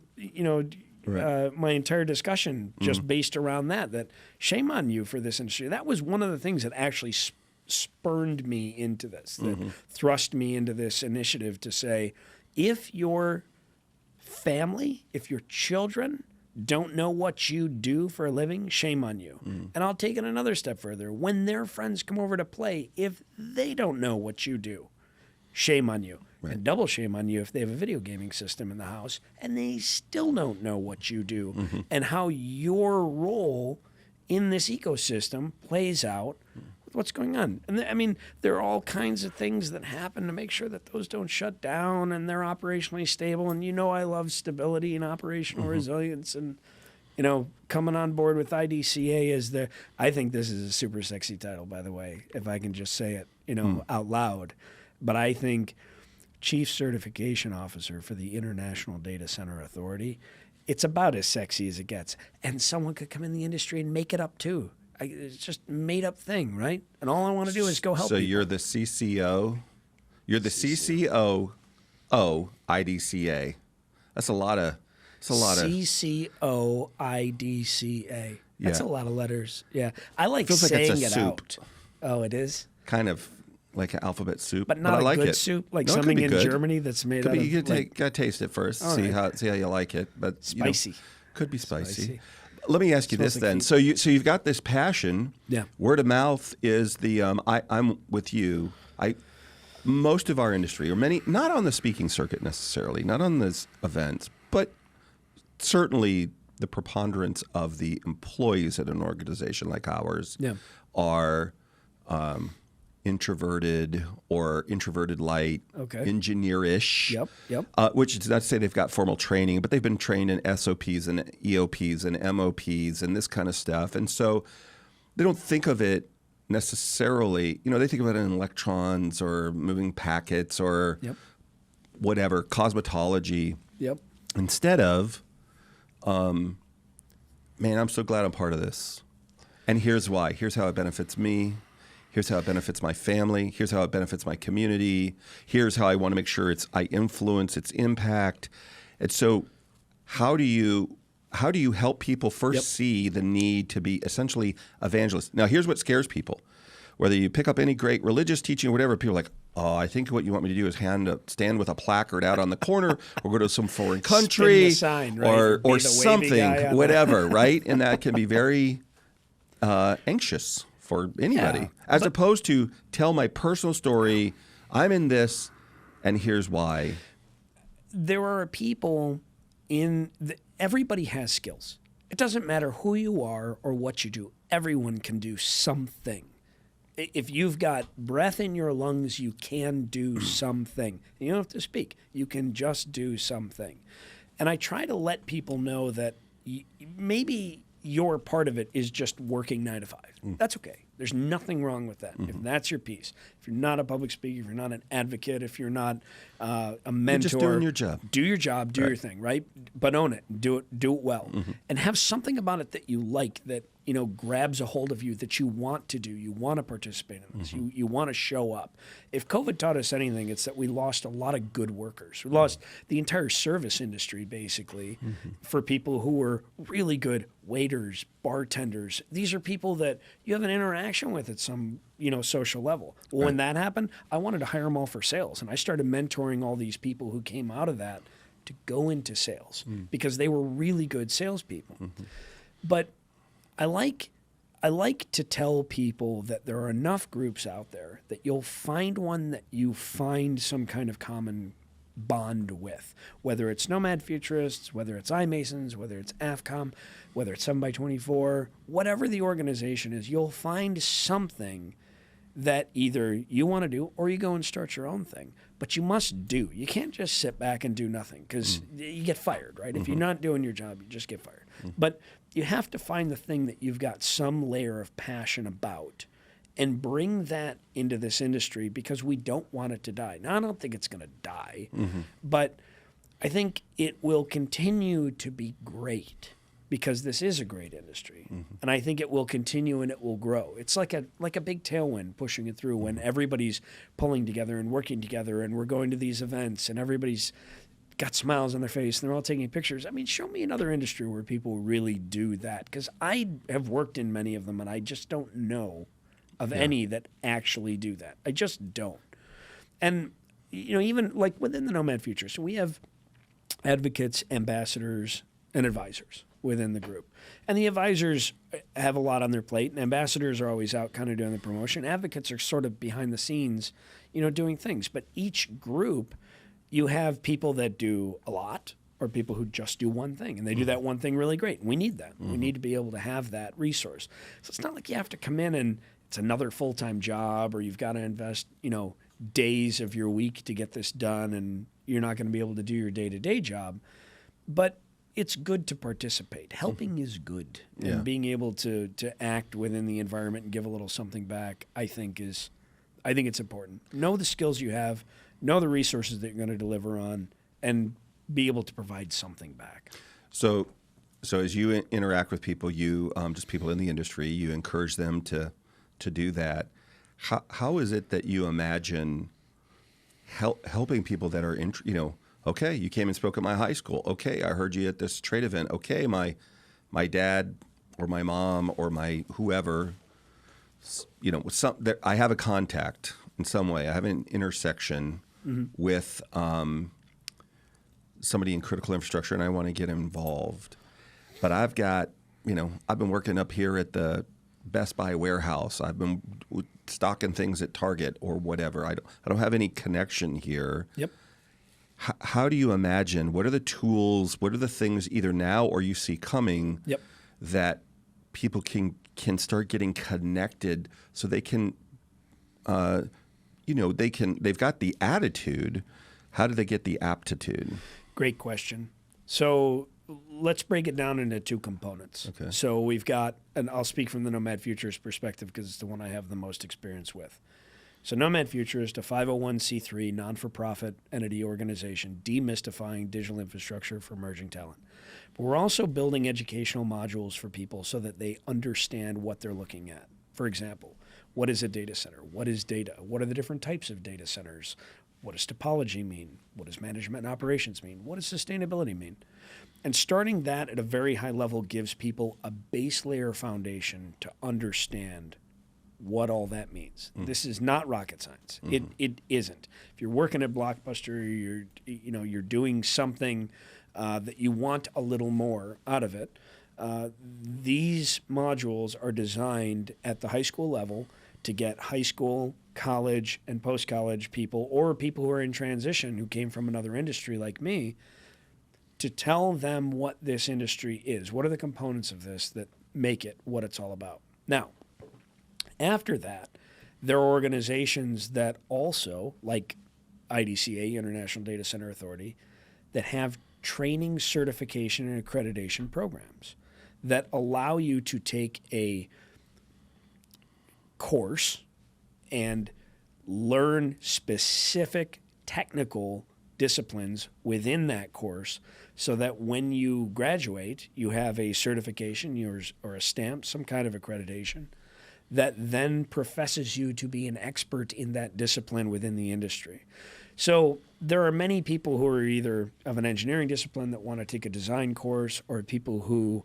my entire discussion just based around that shame on you for this industry. That was one of the things that actually spurned me into this, that thrust me into this initiative to say, if your family, if your children don't know what you do for a living, shame on you. And I'll take it another step further. When their friends come over to play, if they don't know what you do, shame on you. Right. And double shame on you if they have a video gaming system in the house and they still don't know what you do and how your role in this ecosystem plays out with what's going on. And I mean, there are all kinds of things that happen to make sure that those don't shut down and they're operationally stable. And I love stability and operational resilience. And, coming on board with IDCA is I think this is a super sexy title, by the way, if I can just say it, out loud. But I think Chief Certification Officer for the International Data Center Authority, it's about as sexy as it gets. And someone could come in the industry and make it up too. It's just a made-up thing, right? And all I want to do is go help people. So you're the CCO. You're the CCO IDCA. That's a lot of. CCO IDCA. That's a lot of letters. Yeah, I like Feels saying like it's a it soup. out. Oh, it is. Kind of like an alphabet soup, but not I a like good it. soup, like No, it could something be in good. Germany that's made out of. You gotta taste it first. See how you like it. But spicy. Could be spicy. Let me ask you this then. So you've got this passion. Yeah. Word of mouth is the. I'm with you. Most of our industry, or many, not on the speaking circuit necessarily, not on this events, but certainly the preponderance of the employees at an organization like ours are introverted or introverted light, engineer-ish. Yep. Which is not to say they've got formal training, but they've been trained in SOPs and EOPs and MOPs and this kind of stuff. And so they don't think of it necessarily, they think about it in electrons or moving packets or whatever, cosmetology. Yep. Instead of, man, I'm so glad I'm part of this. And here's why. Here's how it benefits me. Here's how it benefits my family. Here's how it benefits my community. Here's how I want to make sure I influence its impact. And so how do you help people first see the need to be essentially evangelists? Now, here's what scares people. Whether you pick up any great religious teaching or whatever, people are like, oh, I think what you want me to do is stand with a placard out on the corner or go to some foreign country sign, right? or something, whatever, right? And that can be very anxious for anybody, as opposed to tell my personal story. I'm in this, and here's why. There are people everybody has skills. It doesn't matter who you are or what you do. Everyone can do something. If you've got breath in your lungs, you can do something. You don't have to speak. You can just do something. And I try to let people know that maybe your part of it is just working 9 to 5. That's okay. There's nothing wrong with that. If that's your piece, if you're not a public speaker, if you're not an advocate, if you're not a mentor, You're just doing your job. Do your job, do your thing, right? But own it, do it well, and have something about it that you like, that grabs a hold of you, that you want to do. You want to participate in this. You want to show up. If COVID taught us anything, it's that we lost a lot of good workers. We lost the entire service industry, basically, for people who were really good waiters, bartenders. These are people that you have an interaction with at some social level. Well, when that happened, I wanted to hire them all for sales, and I started mentoring all these people who came out of that to go into sales because they were really good salespeople. But I like to tell people that there are enough groups out there that you'll find one that you find some kind of common bond with, whether it's Nomad Futurists, whether it's iMasons, whether it's AFCOM, whether it's 7x24, whatever the organization is, you'll find something that either you want to do or you go and start your own thing. But you must do. You can't just sit back and do nothing, because you get fired, right? If you're not doing your job, you just get fired. But you have to find the thing that you've got some layer of passion about and bring that into this industry, because we don't want it to die. Now, I don't think it's going to die, but I think it will continue to be great, because this is a great industry. And I think it will continue and it will grow. It's like a big tailwind pushing it through when everybody's pulling together and working together, and we're going to these events and everybody's got smiles on their face and they're all taking pictures. I mean, show me another industry where people really do that, because I have worked in many of them and I just don't know of any that actually do that. I just don't. And, even like within the Nomad Futurists, we have advocates, ambassadors, and advisors within the group. And the advisors have a lot on their plate, and ambassadors are always out kind of doing the promotion. Advocates are sort of behind the scenes, doing things. But each group, you have people that do a lot, or people who just do one thing, and they do that one thing really great. We need that. We need to be able to have that resource. So it's not like you have to come in and it's another full-time job, or you've got to invest, days of your week to get this done, and you're not going to be able to do your day-to-day job. But it's good to participate. Helping is good. Yeah. And being able to act within the environment and give a little something back, I think it's important. Know the skills you have, know the resources that you're going to deliver on, and be able to provide something back. So as you interact with people, you just people in the industry, you encourage them to do that. How is it that you imagine helping people that are okay, you came and spoke at my high school. Okay, I heard you at this trade event. Okay, my dad or my mom or my whoever, I have a contact in some way. I have an intersection with somebody in critical infrastructure, and I want to get involved. But I've got, I've been working up here at the Best Buy warehouse. I've been stocking things at Target or whatever. I don't have any connection here. Yep. How do you imagine, what are the tools, what are the things either now or you see coming that people can start getting connected so they can, they've got the attitude. How do they get the aptitude? Great question. So let's break it down into two components. Okay. So we've got, and I'll speak from the Nomad Futurist perspective because it's the one I have the most experience with. So Nomad Futurist, a 501c3 non-for-profit entity organization, demystifying digital infrastructure for emerging talent. But we're also building educational modules for people so that they understand what they're looking at. For example, what is a data center? What is data? What are the different types of data centers? What does topology mean? What does management and operations mean? What does sustainability mean? And starting that at a very high level gives people a base layer foundation to understand what all that means. This is not rocket science. It isn't. If you're working at Blockbuster, you're doing something that you want a little more out of it. These modules are designed at the high school level to get high school, college, and post-college people, or people who are in transition who came from another industry like me, to tell them what this industry is. What are the components of this that make it what it's all about? Now, after that, there are organizations that also, like IDCA, International Data Center Authority, that have training, certification, and accreditation programs that allow you to take a course and learn specific technical disciplines within that course so that when you graduate, you have a certification or a stamp, some kind of accreditation that then professes you to be an expert in that discipline within the industry. So there are many people who are either of an engineering discipline that want to take a design course, or people who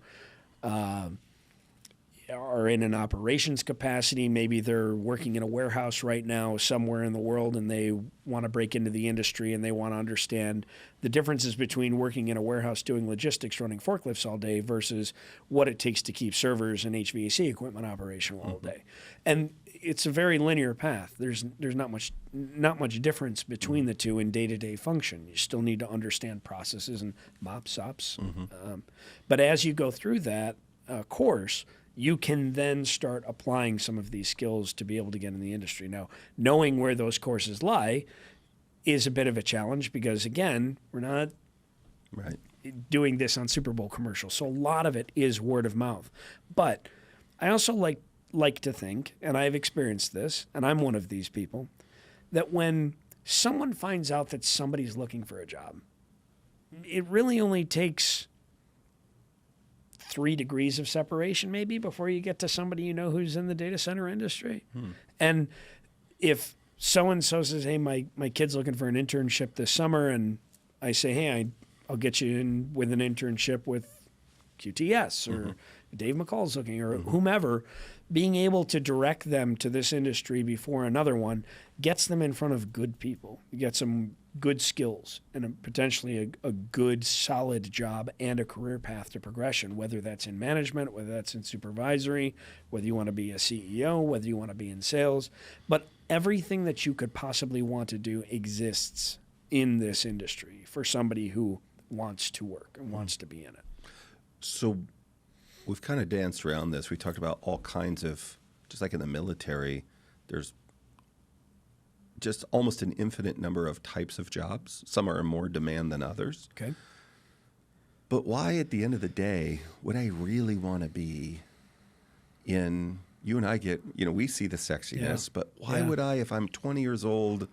are in an operations capacity. Maybe they're working in a warehouse right now somewhere in the world and they want to break into the industry and they want to understand the differences between working in a warehouse doing logistics, running forklifts all day versus what it takes to keep servers and HVAC equipment operational all day. And it's a very linear path. There's not much difference between the two in day-to-day function. You still need to understand processes and MOPS, SOPs. But as you go through that course, you can then start applying some of these skills to be able to get in the industry. Now, knowing where those courses lie is a bit of a challenge because, again, we're not doing this on Super Bowl commercials. So a lot of it is word of mouth. But I also like to think, and I've experienced this, and I'm one of these people, that when someone finds out that somebody's looking for a job, it really only takes 3 degrees of separation maybe before you get to somebody you know who's in the data center industry. And if so-and-so says, hey, my kid's looking for an internship this summer, and I say, hey, I'll get you in with an internship with QTS or Dave McCall's looking or whomever, being able to direct them to this industry before another one gets them in front of good people. You get some good skills and potentially a good, solid job and a career path to progression, whether that's in management, whether that's in supervisory, whether you want to be a CEO, whether you want to be in sales. But everything that you could possibly want to do exists in this industry for somebody who wants to work and wants to be in it. So we've kind of danced around this. We talked about all kinds of, just like in the military, there's just almost an infinite number of types of jobs. Some are in more demand than others. Okay. But why, at the end of the day, would I really want to be in, you and I get, we see the sexiness, but why would I, if I'm 20 years old,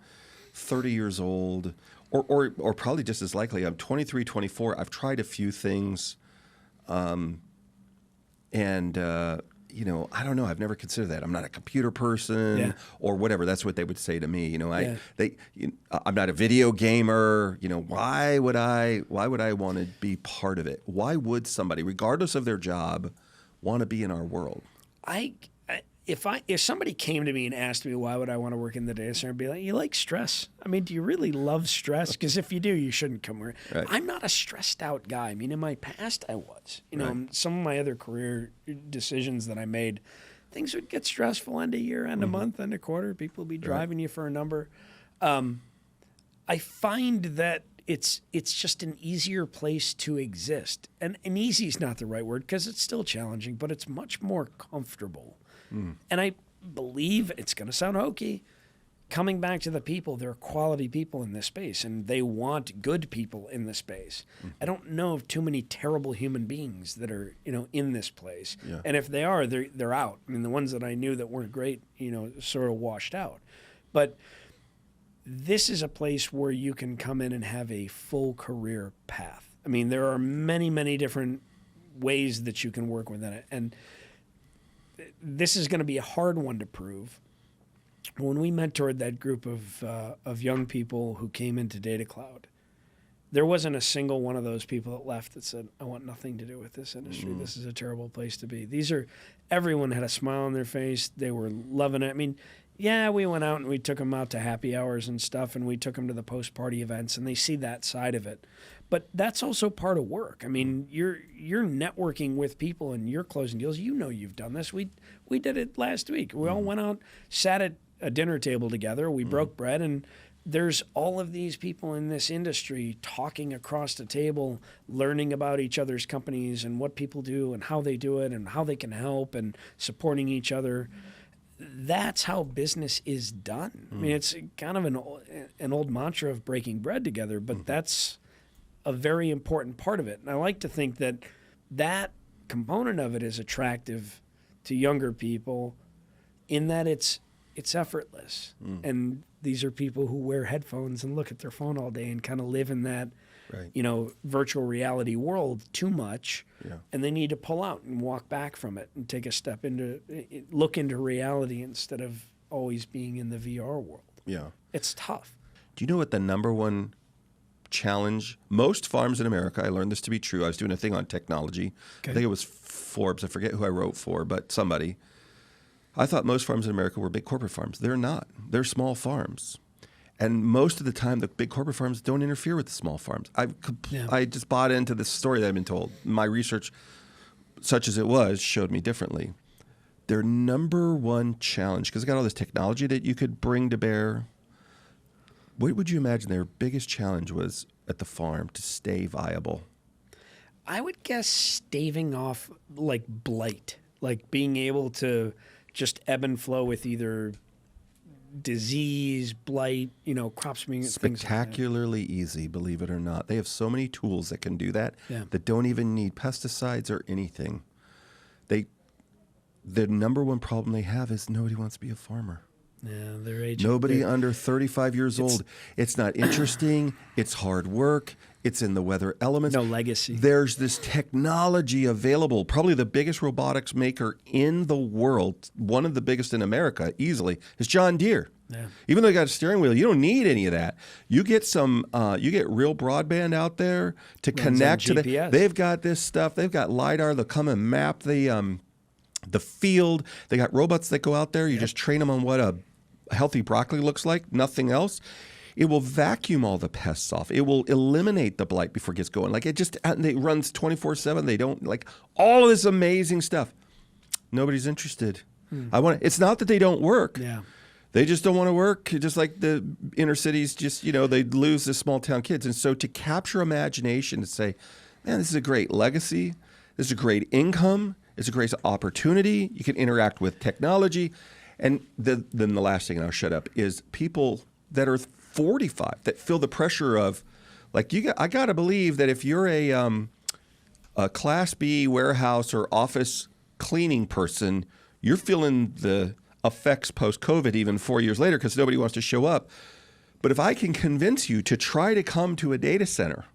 30 years old, or probably just as likely, I'm 23, 24, I've tried a few things, I don't know. I've never considered that. I'm not a computer person or whatever. That's what they would say to me. I'm not a video gamer. Why would I want to be part of it? Why would somebody, regardless of their job, want to be in our world? If somebody came to me and asked me why would I want to work in the data center, I'd be like, you like stress? I mean, do you really love stress? Because if you do, you shouldn't come here. Right. I'm not a stressed out guy. I mean, in my past, I was. Some of my other career decisions that I made, things would get stressful end of year, end of month, end of quarter. People would be driving you for a number. I find that it's just an easier place to exist. And easy is not the right word because it's still challenging, but it's much more comfortable. And I believe, it's going to sound hokey, coming back to the people, there are quality people in this space, and they want good people in this space. I don't know of too many terrible human beings that are, in this place. Yeah. And if they are, they're out. I mean, the ones that I knew that weren't great, sort of washed out. But this is a place where you can come in and have a full career path. I mean, there are many, many different ways that you can work within it. And this is going to be a hard one to prove. When we mentored that group of young people who came into Data Cloud, there wasn't a single one of those people that left that said, I want nothing to do with this industry. This is a terrible place to be. Everyone had a smile on their face. They were loving it. I mean, we went out and we took them out to happy hours and stuff, and we took them to the post-party events, and they see that side of it. But that's also part of work. I mean, you're networking with people and you're closing deals. You've done this. We did it last week. We all went out, sat at a dinner table together. We broke bread, and there's all of these people in this industry talking across the table, learning about each other's companies and what people do and how they do it and how they can help and supporting each other. That's how business is done. I mean, it's kind of an old mantra of breaking bread together, but that's a very important part of it. And I like to think that that component of it is attractive to younger people in that it's effortless. And these are people who wear headphones and look at their phone all day and kind of live in that, virtual reality world too much. Yeah. And they need to pull out and walk back from it and take a step look into reality instead of always being in the VR world. Yeah. It's tough. Do you know what the number one challenge? Most farms in America, I learned this to be true. I was doing a thing on technology. Okay. I think it was Forbes. I forget who I wrote for, but somebody. I thought most farms in America were big corporate farms. They're not. They're small farms. And most of the time, the big corporate farms don't interfere with the small farms. I just bought into this story that I've been told. My research, such as it was, showed me differently. Their number one challenge, because they got all this technology that you could bring to bear. What would you imagine their biggest challenge was at the farm to stay viable? I would guess staving off like blight, like being able to just ebb and flow with either disease, blight, crops being spectacularly easy, believe it or not. They have so many tools that can do that that don't even need pesticides or anything. The number one problem they have is nobody wants to be a farmer. Yeah, they're aging. Nobody under 35 years old. It's not interesting. It's hard work. It's in the weather elements. No legacy. There's this technology available. Probably the biggest robotics maker in the world, one of the biggest in America, easily, is John Deere. Yeah. Even though they got a steering wheel, you don't need any of that. You get you get real broadband out there to connect to the. They've got this stuff. They've got LiDAR. They'll come and map the field. They got robots that go out there. You just train them on what a healthy broccoli looks like, nothing else. It will vacuum all the pests off. It will eliminate the blight before it gets going. Like it runs 24/7. They don't all of this amazing stuff. Nobody's interested. It's not that they don't work. Yeah. They just don't want to work. Just like the inner cities, they lose the small town kids. And so to capture imagination, to say, man, this is a great legacy. This is a great income. It's a great opportunity. You can interact with technology. And then the last thing, and I'll shut up, is people that are 45 that feel the pressure of, I got to believe that if you're a Class B warehouse or office cleaning person, you're feeling the effects post-COVID even 4 years later because nobody wants to show up. But if I can convince you to try to come to a data center,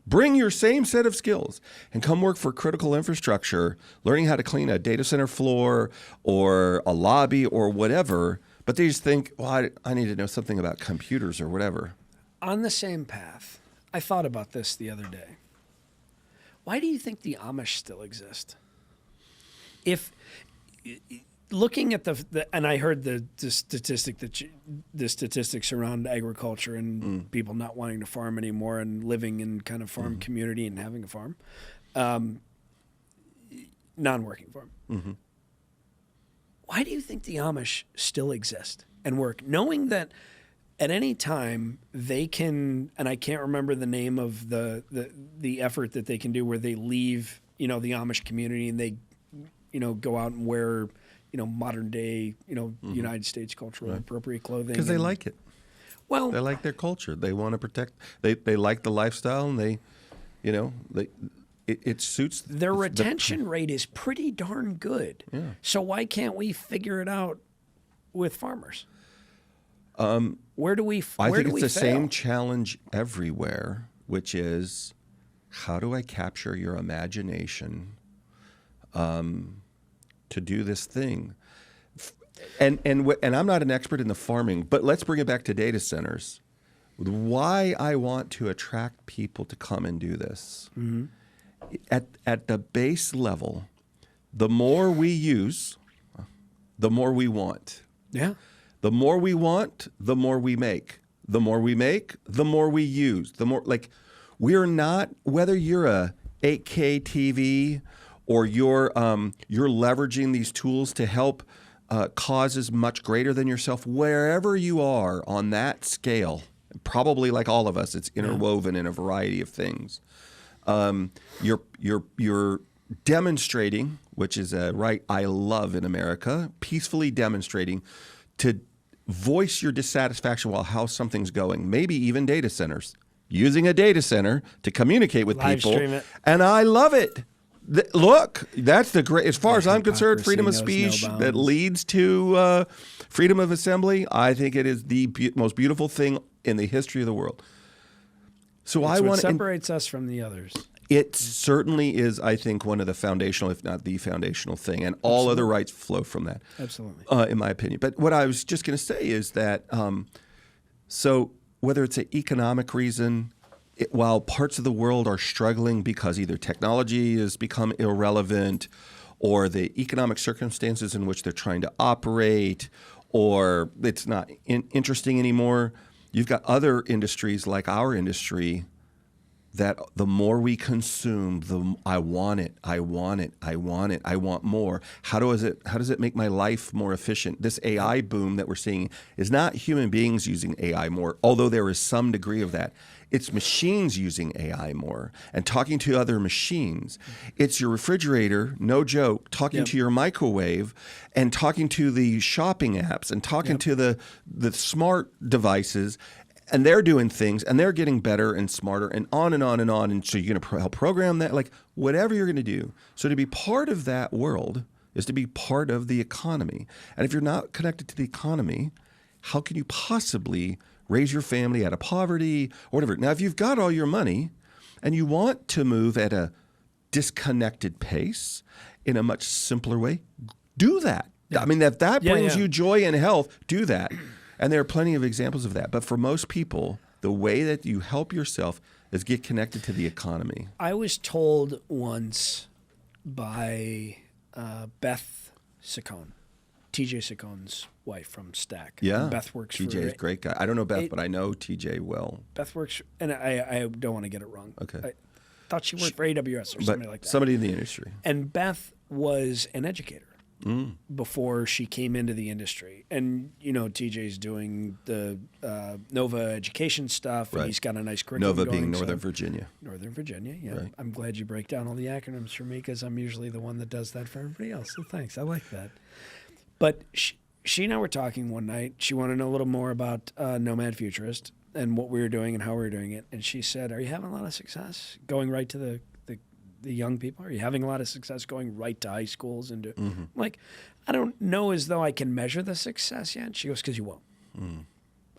bring your same set of skills and come work for critical infrastructure, learning how to clean a data center floor or a lobby or whatever, but they just think, well, I need to know something about computers or whatever. On the same path, I thought about this the other day. Why do you think the Amish still exist? If looking at and I heard the statistics around agriculture and people not wanting to farm anymore and living in kind of farm community and having a farm, non-working farm. Mm-hmm. Why do you think the Amish still exist and work, knowing that at any time they can? And I can't remember the name of the effort that they can do where they leave, the Amish community and they, go out and wear, modern day, United States cultural appropriate clothing because they like it. Well, they like their culture. They want to protect. They like the lifestyle, and it suits their retention rate is pretty darn good. Yeah. So why can't we figure it out with farmers? Where do we? I think it's the same challenge everywhere, which is how do I capture your imagination to do this thing? And I'm not an expert in the farming, but let's bring it back to data centers. Why I want to attract people to come and do this. Mm-hmm. At the base level, the more we use, the more we want. Yeah. The more we want, the more we make. The more we make, the more we use. The more we're not, whether you're a 8K TV or you're leveraging these tools to help causes much greater than yourself, wherever you are on that scale, probably like all of us, it's interwoven in a variety of things. You're demonstrating, which is a right I love in America, peacefully demonstrating to voice your dissatisfaction while how something's going, maybe even data centers. using a data center to communicate with Live people. stream it. And I love it. Look, that's the great, as far as I'm concerned, Hypocrisy freedom of knows no speech that bounds. leads to freedom of assembly. I think it is the most beautiful thing in the history of the world. So It's I what want to. separates us from the others. It certainly is, I think, one of the foundational, if not the foundational thing, and all other rights flow from that. Absolutely. In my opinion. But what I was just going to say is that, so whether it's an economic reason, while parts of the world are struggling because either technology has become irrelevant or the economic circumstances in which they're trying to operate or it's not interesting anymore, you've got other industries like our industry that the more we consume, I want it, I want it, I want it, I want more. How does it make my life more efficient? This AI boom that we're seeing is not human beings using AI more, although there is some degree of that. It's machines using AI more and talking to other machines. It's your refrigerator, no joke, talking to your microwave and talking to the shopping apps and talking to the smart devices. And they're doing things, and they're getting better and smarter, and on and on and on. And so you're going to help program that, like whatever you're going to do. So to be part of that world is to be part of the economy. And if you're not connected to the economy, how can you possibly raise your family out of poverty or whatever? Now, if you've got all your money and you want to move at a disconnected pace in a much simpler way, do that. I mean, if that brings you joy and health, do that. And there are plenty of examples of that. But for most people, the way that you help yourself is get connected to the economy. I was told once by Beth Saccone, TJ Saccone's wife from Stack. Yeah. And Beth works for... TJ is a great guy. I don't know Beth, but I know TJ well. Beth works... And I don't want to get it wrong. Okay. I thought she worked for AWS or something like that. Somebody in the industry. And Beth was an educator before she came into the industry. And, you know, TJ's doing the Nova education stuff, and he's got a nice curriculum Nova going, being Northern Virginia. Northern Virginia, yeah. Right. I'm glad you break down all the acronyms for me because I'm usually the one that does that for everybody else. So thanks. I like that. But she and I were talking one night. She wanted to know a little more about Nomad Futurist and what we were doing and how we were doing it. And she said, are you having a lot of success going right to the young people? Are you having a lot of success going right to high schools? And I'm like, I don't know as though I can measure the success yet. And she goes, because you won't.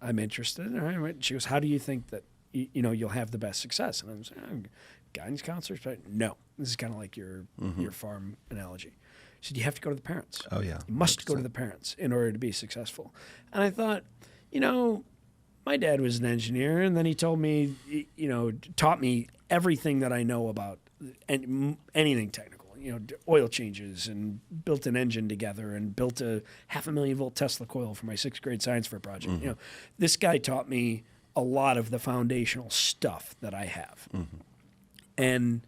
I'm interested. All right. She goes, how do you think that you'll have the best success? And I'm saying, guidance counselors? But no, this is kind of like your farm analogy. She said, you have to go to the parents. Oh, yeah. You must 100%. Go to the parents in order to be successful. And I thought, my dad was an engineer, and then he told me, taught me everything that I know about anything technical, oil changes, and built an engine together and built a 500,000 volt Tesla coil for my 6th grade science fair project. This guy taught me a lot of the foundational stuff that I have. And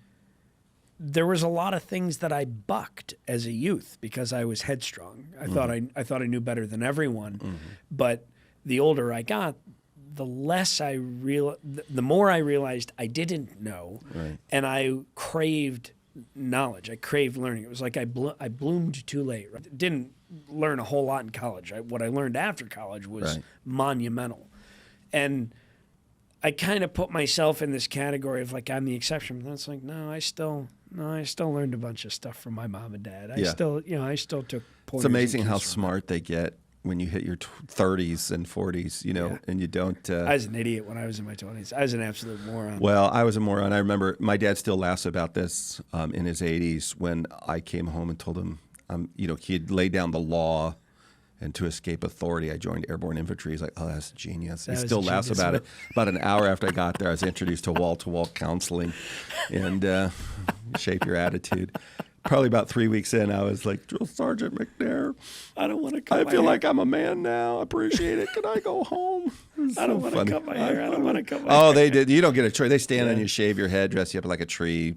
there was a lot of things that I bucked as a youth because I was headstrong. I thought I knew better than everyone. But the older I got, the more I realized I didn't know, and I craved knowledge. I craved learning. It was like I bloomed too late. Right? Didn't learn a whole lot in college. What I learned after college was monumental, and I kind of put myself in this category of like I'm the exception. But that's like I still learned a bunch of stuff from my mom and dad. I still took pointers. It's amazing how smart they get when you hit your 30s and 40s, and you don't... I was an idiot when I was in my 20s. I was an absolute moron. Well, I was a moron. I remember my dad still laughs about this in his 80s when I came home and told him, he had laid down the law, and to escape authority, I joined airborne infantry. He's like, oh, that's genius. He still laughs about it. About an hour after I got there, I was introduced to wall-to-wall counseling and shape your attitude. Probably about 3 weeks in, I was like, Drill Sergeant McNair, I don't want to cut I my feel hair. like I'm a man now. Appreciate it. Can I go home? I don't want to cut my hair. I don't want to cut my hair. Oh, they did. You don't get a choice. They stand on you, shave your head, dress you up like a tree,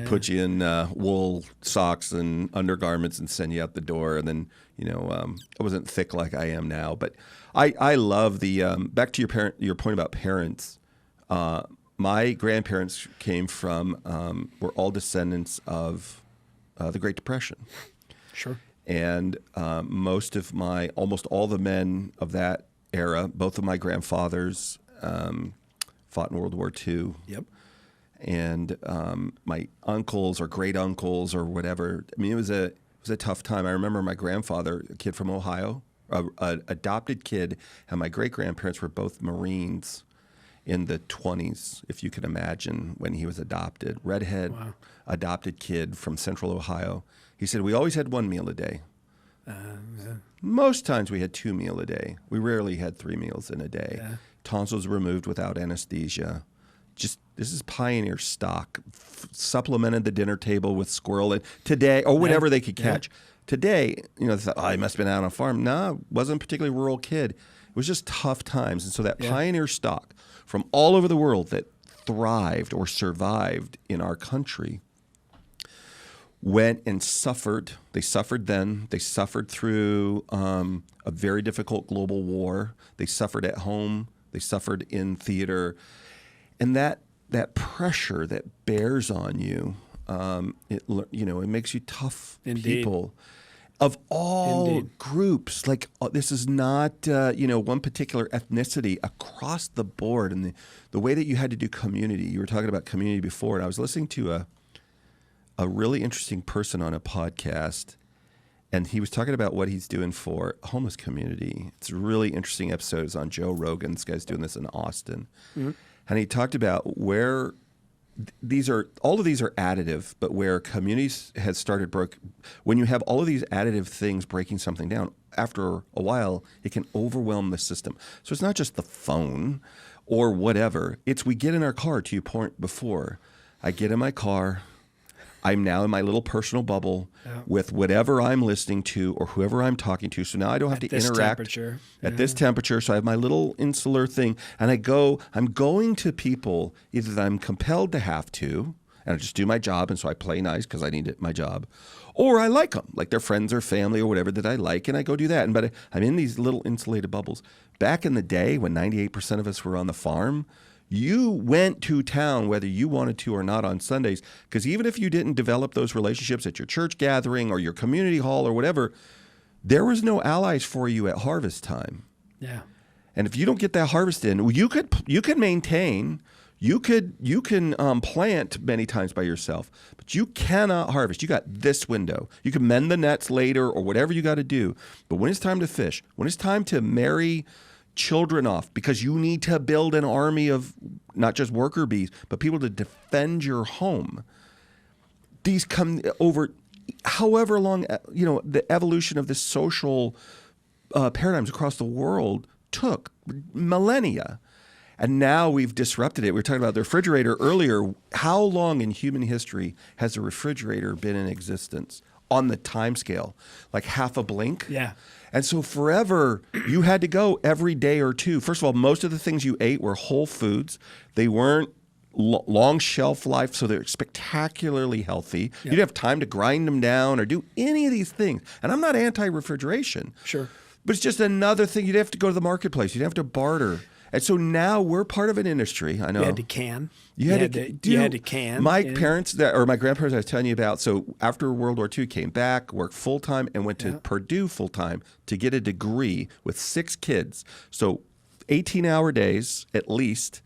put you in wool socks and undergarments and send you out the door. And then, I wasn't thick like I am now. But I love the, back to your point about parents. My grandparents came from, were all descendants of the Great Depression. Sure. And almost all the men of that era, both of my grandfathers fought in World War II. Yep. And my uncles or great uncles or whatever. I mean, it was a tough time. I remember my grandfather, a kid from Ohio, an adopted kid, and my great grandparents were both Marines in the 20s, if you can imagine, when he was adopted. Redhead, Wow. adopted kid from Central Ohio. He said we always had 1 meal a day. Yeah. Most times we had 2 meals a day. We rarely had 3 meals in a day. Yeah. Tonsils removed without anesthesia. Just this is pioneer stock. Supplemented the dinner table with squirrel and today or whatever they could catch. Today, you know, they thought, I must have been out on a farm. No, wasn't a particularly rural kid. It was just tough times. And so that pioneer stock from all over the world that thrived or survived in our country went and suffered. They suffered then. They suffered through a very difficult global war. They suffered at home. They suffered in theater. And that pressure that bears on you, it makes you tough people of all groups. Like this is not one particular ethnicity across the board. And the way that you had to do community. You were talking about community before, and I was listening to a really interesting person on a podcast, and he was talking about what he's doing for a homeless community. It's a really interesting episode. It's on Joe Rogan. This guy's doing this in Austin. Mm-hmm. And he talked about where all of these are additive, but where communities has started when you have all of these additive things breaking something down, after a while, it can overwhelm the system. So it's not just the phone or whatever. It's we get in our car, to your point before. I get in my car. I'm now in my little personal bubble with whatever I'm listening to or whoever I'm talking to. So now I don't have to interact at this temperature. So I have my little insular thing. And I'm going to people either that I'm compelled to have to, and I just do my job. And so I play nice because I need my job. Or I like them, like their friends or family or whatever that I like. And I go do that. But I'm in these little insulated bubbles. Back in the day when 98% of us were on the farm, you went to town whether you wanted to or not on Sundays, because even if you didn't develop those relationships at your church gathering or your community hall or whatever, there was no allies for you at harvest time. Yeah. And if you don't get that harvest in, you can maintain, you can plant many times by yourself, but you cannot harvest. You got this window. You can mend the nets later or whatever you got to do. But when it's time to fish, when it's time to marry children off, because you need to build an army of not just worker bees, but people to defend your home. These come over however long, the evolution of this social paradigms across the world took millennia. And now we've disrupted it. We were talking about the refrigerator earlier. How long in human history has a refrigerator been in existence on the time scale? Like half a blink? Yeah. And so forever, you had to go every day or two. First of all, most of the things you ate were whole foods. They weren't long shelf life, so they're spectacularly healthy. Yep. You didn't have time to grind them down or do any of these things. And I'm not anti-refrigeration. Sure. But it's just another thing. You'd have to go to the marketplace. You'd have to barter. And so now we're part of an industry. I know. You had to can. You had to can. My parents, or my grandparents I was telling you about, so after World War II, came back, worked full-time, and went to Purdue full-time to get a degree with 6 kids. So 18-hour days at least.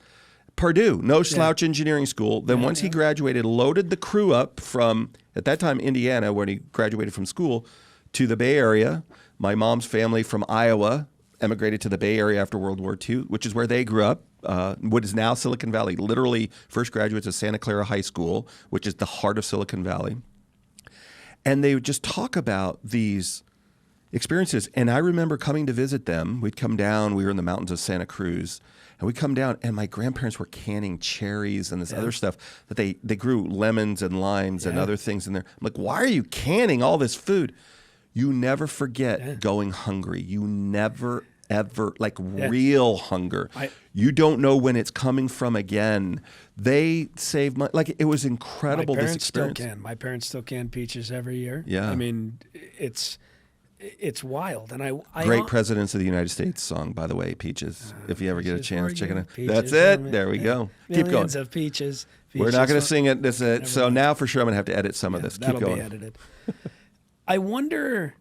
Purdue, no slouch engineering school. Then once he graduated, loaded the crew up from, at that time, Indiana, when he graduated from school, to the Bay Area. My mom's family from Iowa emigrated to the Bay Area after World War II, which is where they grew up, what is now Silicon Valley, literally first graduates of Santa Clara High School, which is the heart of Silicon Valley. And they would just talk about these experiences. And I remember coming to visit them. We'd come down, we were in the mountains of Santa Cruz, and we'd come down, and my grandparents were canning cherries and this other stuff that they grew lemons and limes and other things in there. I'm like, why are you canning all this food? You never forget going hungry. You never, ever, real hunger. You don't know when it's coming from again. They save money. Like, it was incredible, this experience. My parents still can peaches every year. Yeah. I mean, it's wild. And I Great Presidents of the United States song, by the way, Peaches. If you ever get a chance, check it out. Peaches, that's it. There we go. Keep going. Millions of peaches. We're not going to sing it. So now for sure I'm going to have to edit some of this. Keep going. That'll be edited. I wonder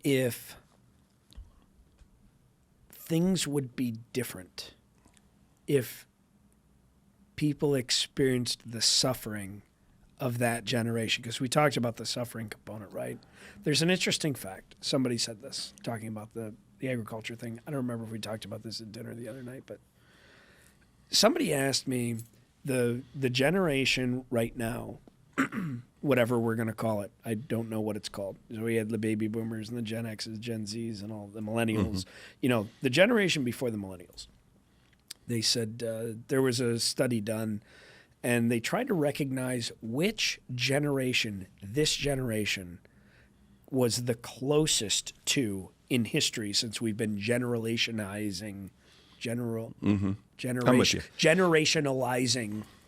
if things would be different if people experienced the suffering of that generation, because we talked about the suffering component, right? There's an interesting fact. Somebody said this, talking about the agriculture thing. I don't remember if we talked about this at dinner the other night, but somebody asked me, the generation right now, whatever we're going to call it, I don't know what it's called. So we had the baby boomers and the Gen X's, Gen Z's, and all the millennials. You know, the generation before the millennials. They said there was a study done, and they tried to recognize which generation, this generation, was the closest to in history since we've been generationalizing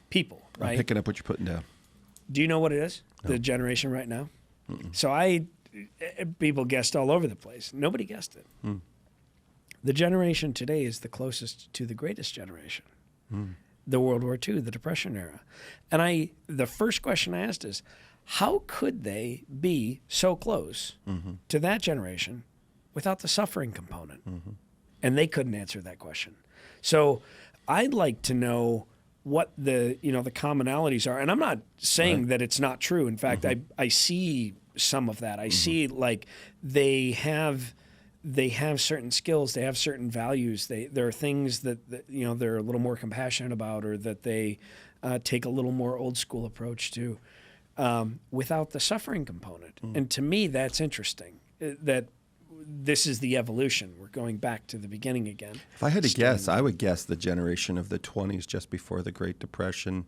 people, right? I'm picking up what you're putting down. Do you know what it is? No. The generation right now? So people guessed all over the place. Nobody guessed it. The generation today is the closest to the greatest generation. The World War II, the Depression era. And the first question I asked is, how could they be so close to that generation without the suffering component? And they couldn't answer that question. So I'd like to know what the commonalities are. And I'm not saying that it's not true. In fact, I see some of that. I see like they have certain skills, they have certain values. There are things that they're a little more compassionate about, or that they take a little more old school approach to, without the suffering component. And to me, that's interesting. That this is the evolution. We're going back to the beginning again. If I had to guess, I would guess the generation of the 20s, just before the Great Depression.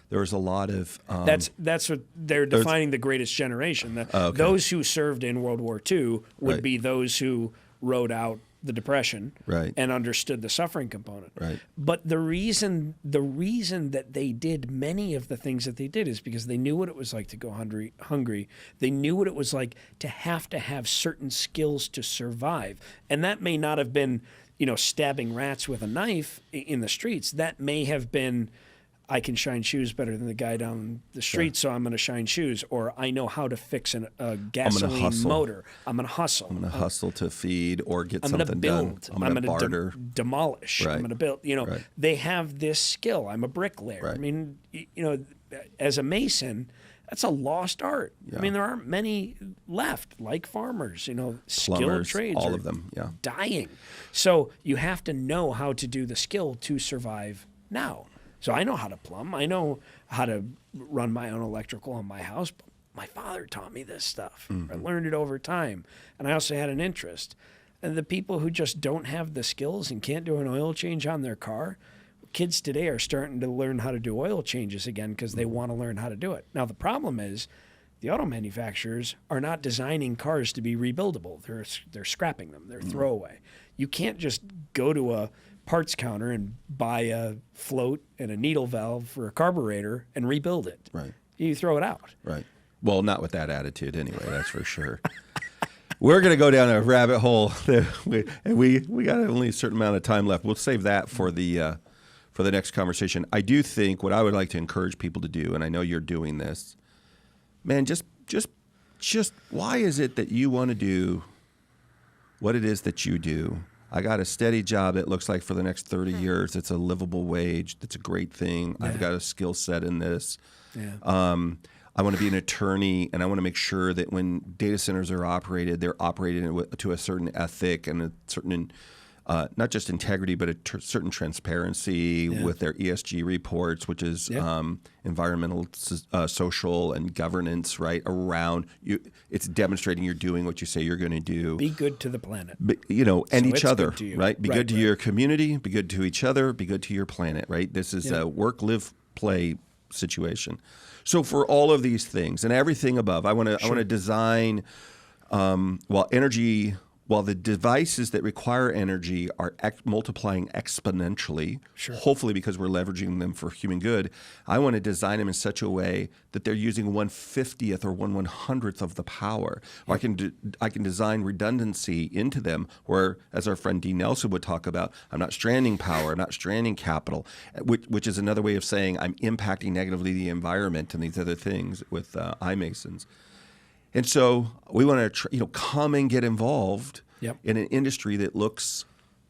There was a lot of... That's what they're defining the greatest generation. Those who served in World War II would be those who rode out the Depression and understood the suffering component. But the reason that they did many of the things that they did is because they knew what it was like to go hungry. They knew what it was like to have certain skills to survive. And that may not have been, stabbing rats with a knife in the streets. That may have been, I can shine shoes better than the guy down the street, so I'm going to shine shoes. Or I know how to fix a gasoline motor. I'm going to hustle. I'm going to hustle to feed or get something done. I'm going to barter. Demolish. I'm going to build. They have this skill. I'm a bricklayer. I mean, as a mason, that's a lost art. I mean, there aren't many left, like farmers. Skilled trades. All of them. Dying. So you have to know how to do the skill to survive now. So I know how to plumb. I know how to run my own electrical in my house. But my father taught me this stuff. I learned it over time. And I also had an interest. And the people who just don't have the skills and can't do an oil change on their car, kids today are starting to learn how to do oil changes again because they want to learn how to do it. Now, the problem is the auto manufacturers are not designing cars to be rebuildable. They're scrapping them. They're throwaway. You can't just go to a parts counter and buy a float and a needle valve for a carburetor and rebuild it. You throw it out. Well, not with that attitude anyway, that's for sure. We're going to go down a rabbit hole, and we got only a certain amount of time left. We'll save that for the next conversation. I do think what I would like to encourage people to do, and I know you're doing this, man, just why is it that you want to do what it is that you do? I got a steady job that looks like for the next 30 years. It's a livable wage. That's a great thing. I've got a skill set in this. I want to be an attorney, and I want to make sure that when data centers are operated, they're operated to a certain ethic and a certain, not just integrity, but a certain transparency with their ESG reports, which is environmental, social, and governance, right, around you. It's demonstrating you're doing what you say you're going to do. Be good to the planet. And each other, right? Be good to your community, be good to each other, be good to your planet, right? This is a work, live, play situation. So for all of these things and everything above, I want to design while the devices that require energy are multiplying exponentially, hopefully because we're leveraging them for human good, I want to design them in such a way that they're using 1/50th or 1/100th of the power. Or I can design redundancy into them where, as our friend D. Nelson would talk about, I'm not stranding power, I'm not stranding capital, which is another way of saying I'm impacting negatively the environment and these other things with iMasons. And so we want to come and get involved in an industry that looks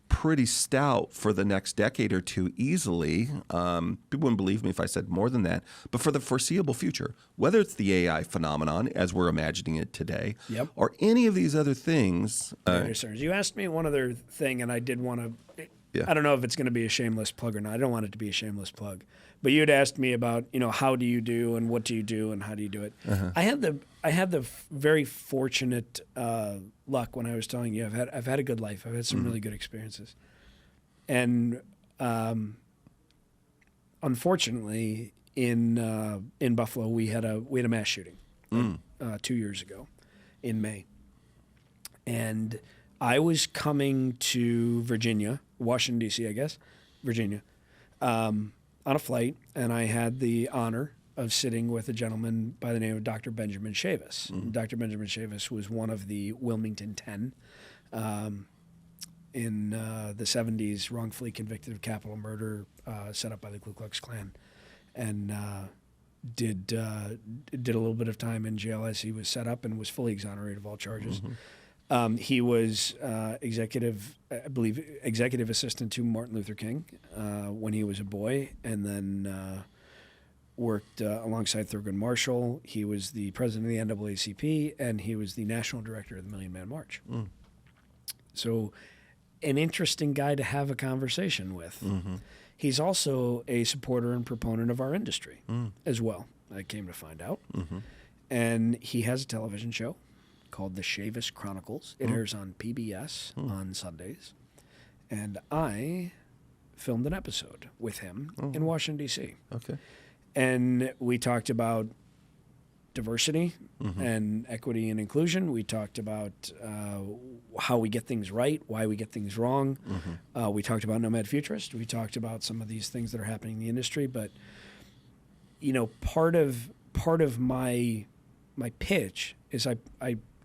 pretty stout for the next decade or two easily. People wouldn't believe me if I said more than that. But for the foreseeable future, whether it's the AI phenomenon as we're imagining it today, or any of these other things. You asked me one other thing, and I did want to. I don't know if it's going to be a shameless plug or not. I don't want it to be a shameless plug. But you had asked me about, how do you do and what do you do and how do you do it. I had the very fortunate luck when I was telling you I've had a good life. I've had some really good experiences, and unfortunately in Buffalo we had a mass shooting 2 years ago in May, and I was coming to Washington D.C. I guess, Virginia. On a flight, and I had the honor of sitting with a gentleman by the name of Dr. Benjamin Chavis. Dr. Benjamin Chavis was one of the Wilmington 10 in the 70s, wrongfully convicted of capital murder set up by the Ku Klux Klan, and did a little bit of time in jail as he was set up and was fully exonerated of all charges. He was executive assistant to Martin Luther King when he was a boy, and then worked alongside Thurgood Marshall. He was the president of the NAACP, and he was the national director of the Million Man March. So an interesting guy to have a conversation with. He's also a supporter and proponent of our industry as well, I came to find out. And he has a television show called The Chavis Chronicles. It airs on PBS on Sundays. And I filmed an episode with him in Washington, D.C. Okay. And we talked about diversity and equity and inclusion. We talked about how we get things right, why we get things wrong. We talked about Nomad Futurist. We talked about some of these things that are happening in the industry. But, part of my pitch is I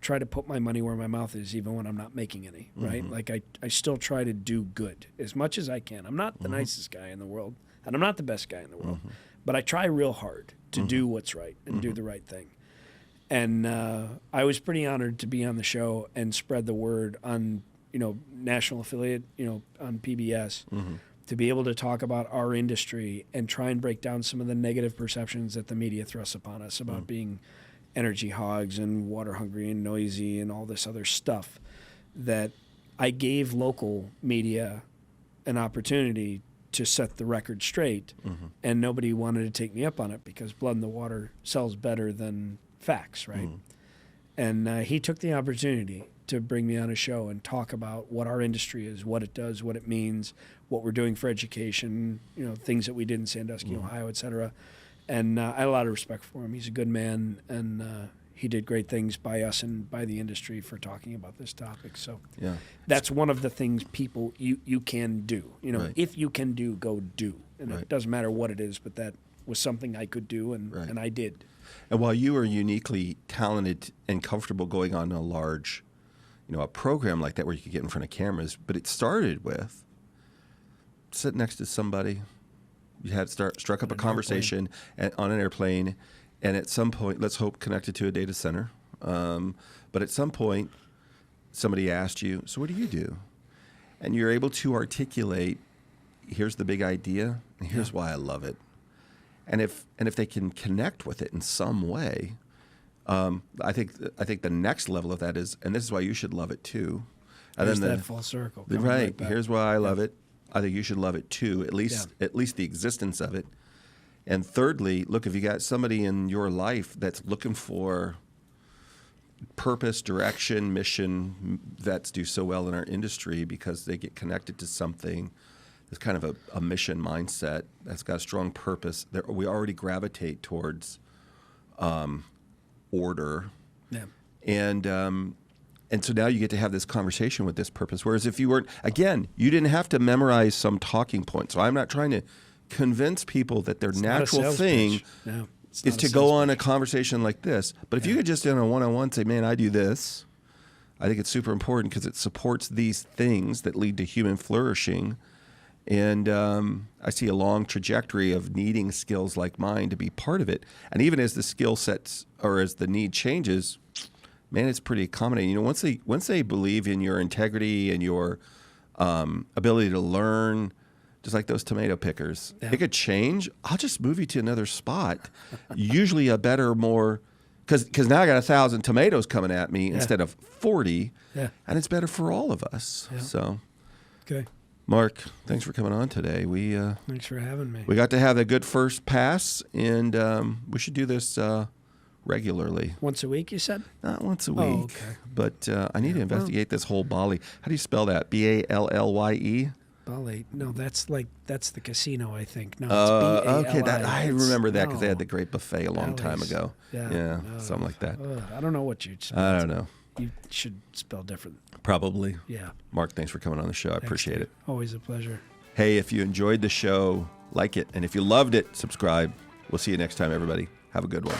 try to put my money where my mouth is, even when I'm not making any, right? Like I still try to do good as much as I can. I'm not the nicest guy in the world, and I'm not the best guy in the world, but I try real hard to do what's right and do the right thing. And I was pretty honored to be on the show and spread the word on, national affiliate, on PBS, to be able to talk about our industry and try and break down some of the negative perceptions that the media thrusts upon us about being energy hogs and water hungry and noisy and all this other stuff. That I gave local media an opportunity to set the record straight, and nobody wanted to take me up on it because blood in the water sells better than facts, right? And he took the opportunity to bring me on a show and talk about what our industry is, what it does, what it means, what we're doing for education, things that we did in Sandusky, Ohio, et cetera. And I had a lot of respect for him. He's a good man, and he did great things by us and by the industry for talking about this topic. So that's one of the things people you can do. If you can do, go do. And it doesn't matter what it is, but that was something I could do, and I did. And while you are uniquely talented and comfortable going on a large, a program like that where you could get in front of cameras, but it started with sitting next to somebody. You had struck up a conversation on an airplane, and at some point, let's hope connected to a data center. But at some point, somebody asked you, "So what do you do?" And you're able to articulate, "Here's the big idea, and here's why I love it." And if they can connect with it in some way, I think the next level of that is, and this is why you should love it too. And There's that full circle. Right. Here's why I love it. I think you should love it too, at least the existence of it. And thirdly, look, if you got somebody in your life that's looking for purpose, direction, mission, vets do so well in our industry because they get connected to something that's kind of a mission mindset that's got a strong purpose. We already gravitate towards order. And so now you get to have this conversation with this purpose. Whereas if you weren't, again, you didn't have to memorize some talking point. So I'm not trying to convince people that their natural thing is to go on a conversation like this. But if you could just in a one-on-one say, "Man, I do this," I think it's super important because it supports these things that lead to human flourishing. And I see a long trajectory of needing skills like mine to be part of it. And even as the skill sets or as the need changes, man, it's pretty accommodating. Once they believe in your integrity and your ability to learn, just like those tomato pickers. Yeah. It could change. I'll just move you to another spot. Usually a better, more, because now I got 1,000 tomatoes coming at me instead of 40, and it's better for all of us. Yeah. So, Okay. Mark, thanks for coming on today. Thanks for having me. We got to have a good first pass, and we should do this regularly. Once a week, you said? Not once a week. Oh, okay. But I need to investigate this whole Bali. How do you spell that? Ballye? Bali. No, that's the casino, I think. No, it's Okay. B-A-L-I. I remember that because they had No. the great buffet a long time Bally's. ago. Yeah. No. Something like that. I don't know what you'd spell. I don't know. You should spell different. Probably. Yeah. Mark, thanks for coming on the show. I appreciate it. Always a pleasure. Hey, if you enjoyed the show, like it. And if you loved it, subscribe. We'll see you next time, everybody. Have a good one.